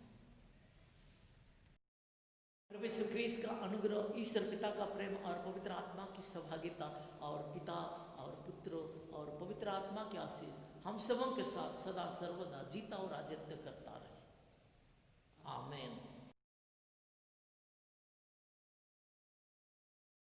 प्रभु यीशु ख्रीस्त का अनुग्रह, ईश्वर पिता का प्रेम और पवित्र आत्मा की सहभागिता और पिता और पुत्र और पवित्र आत्मा के आशीष हम सबों के साथ सदा सर्वदा जीता और राजत्व करता रहे।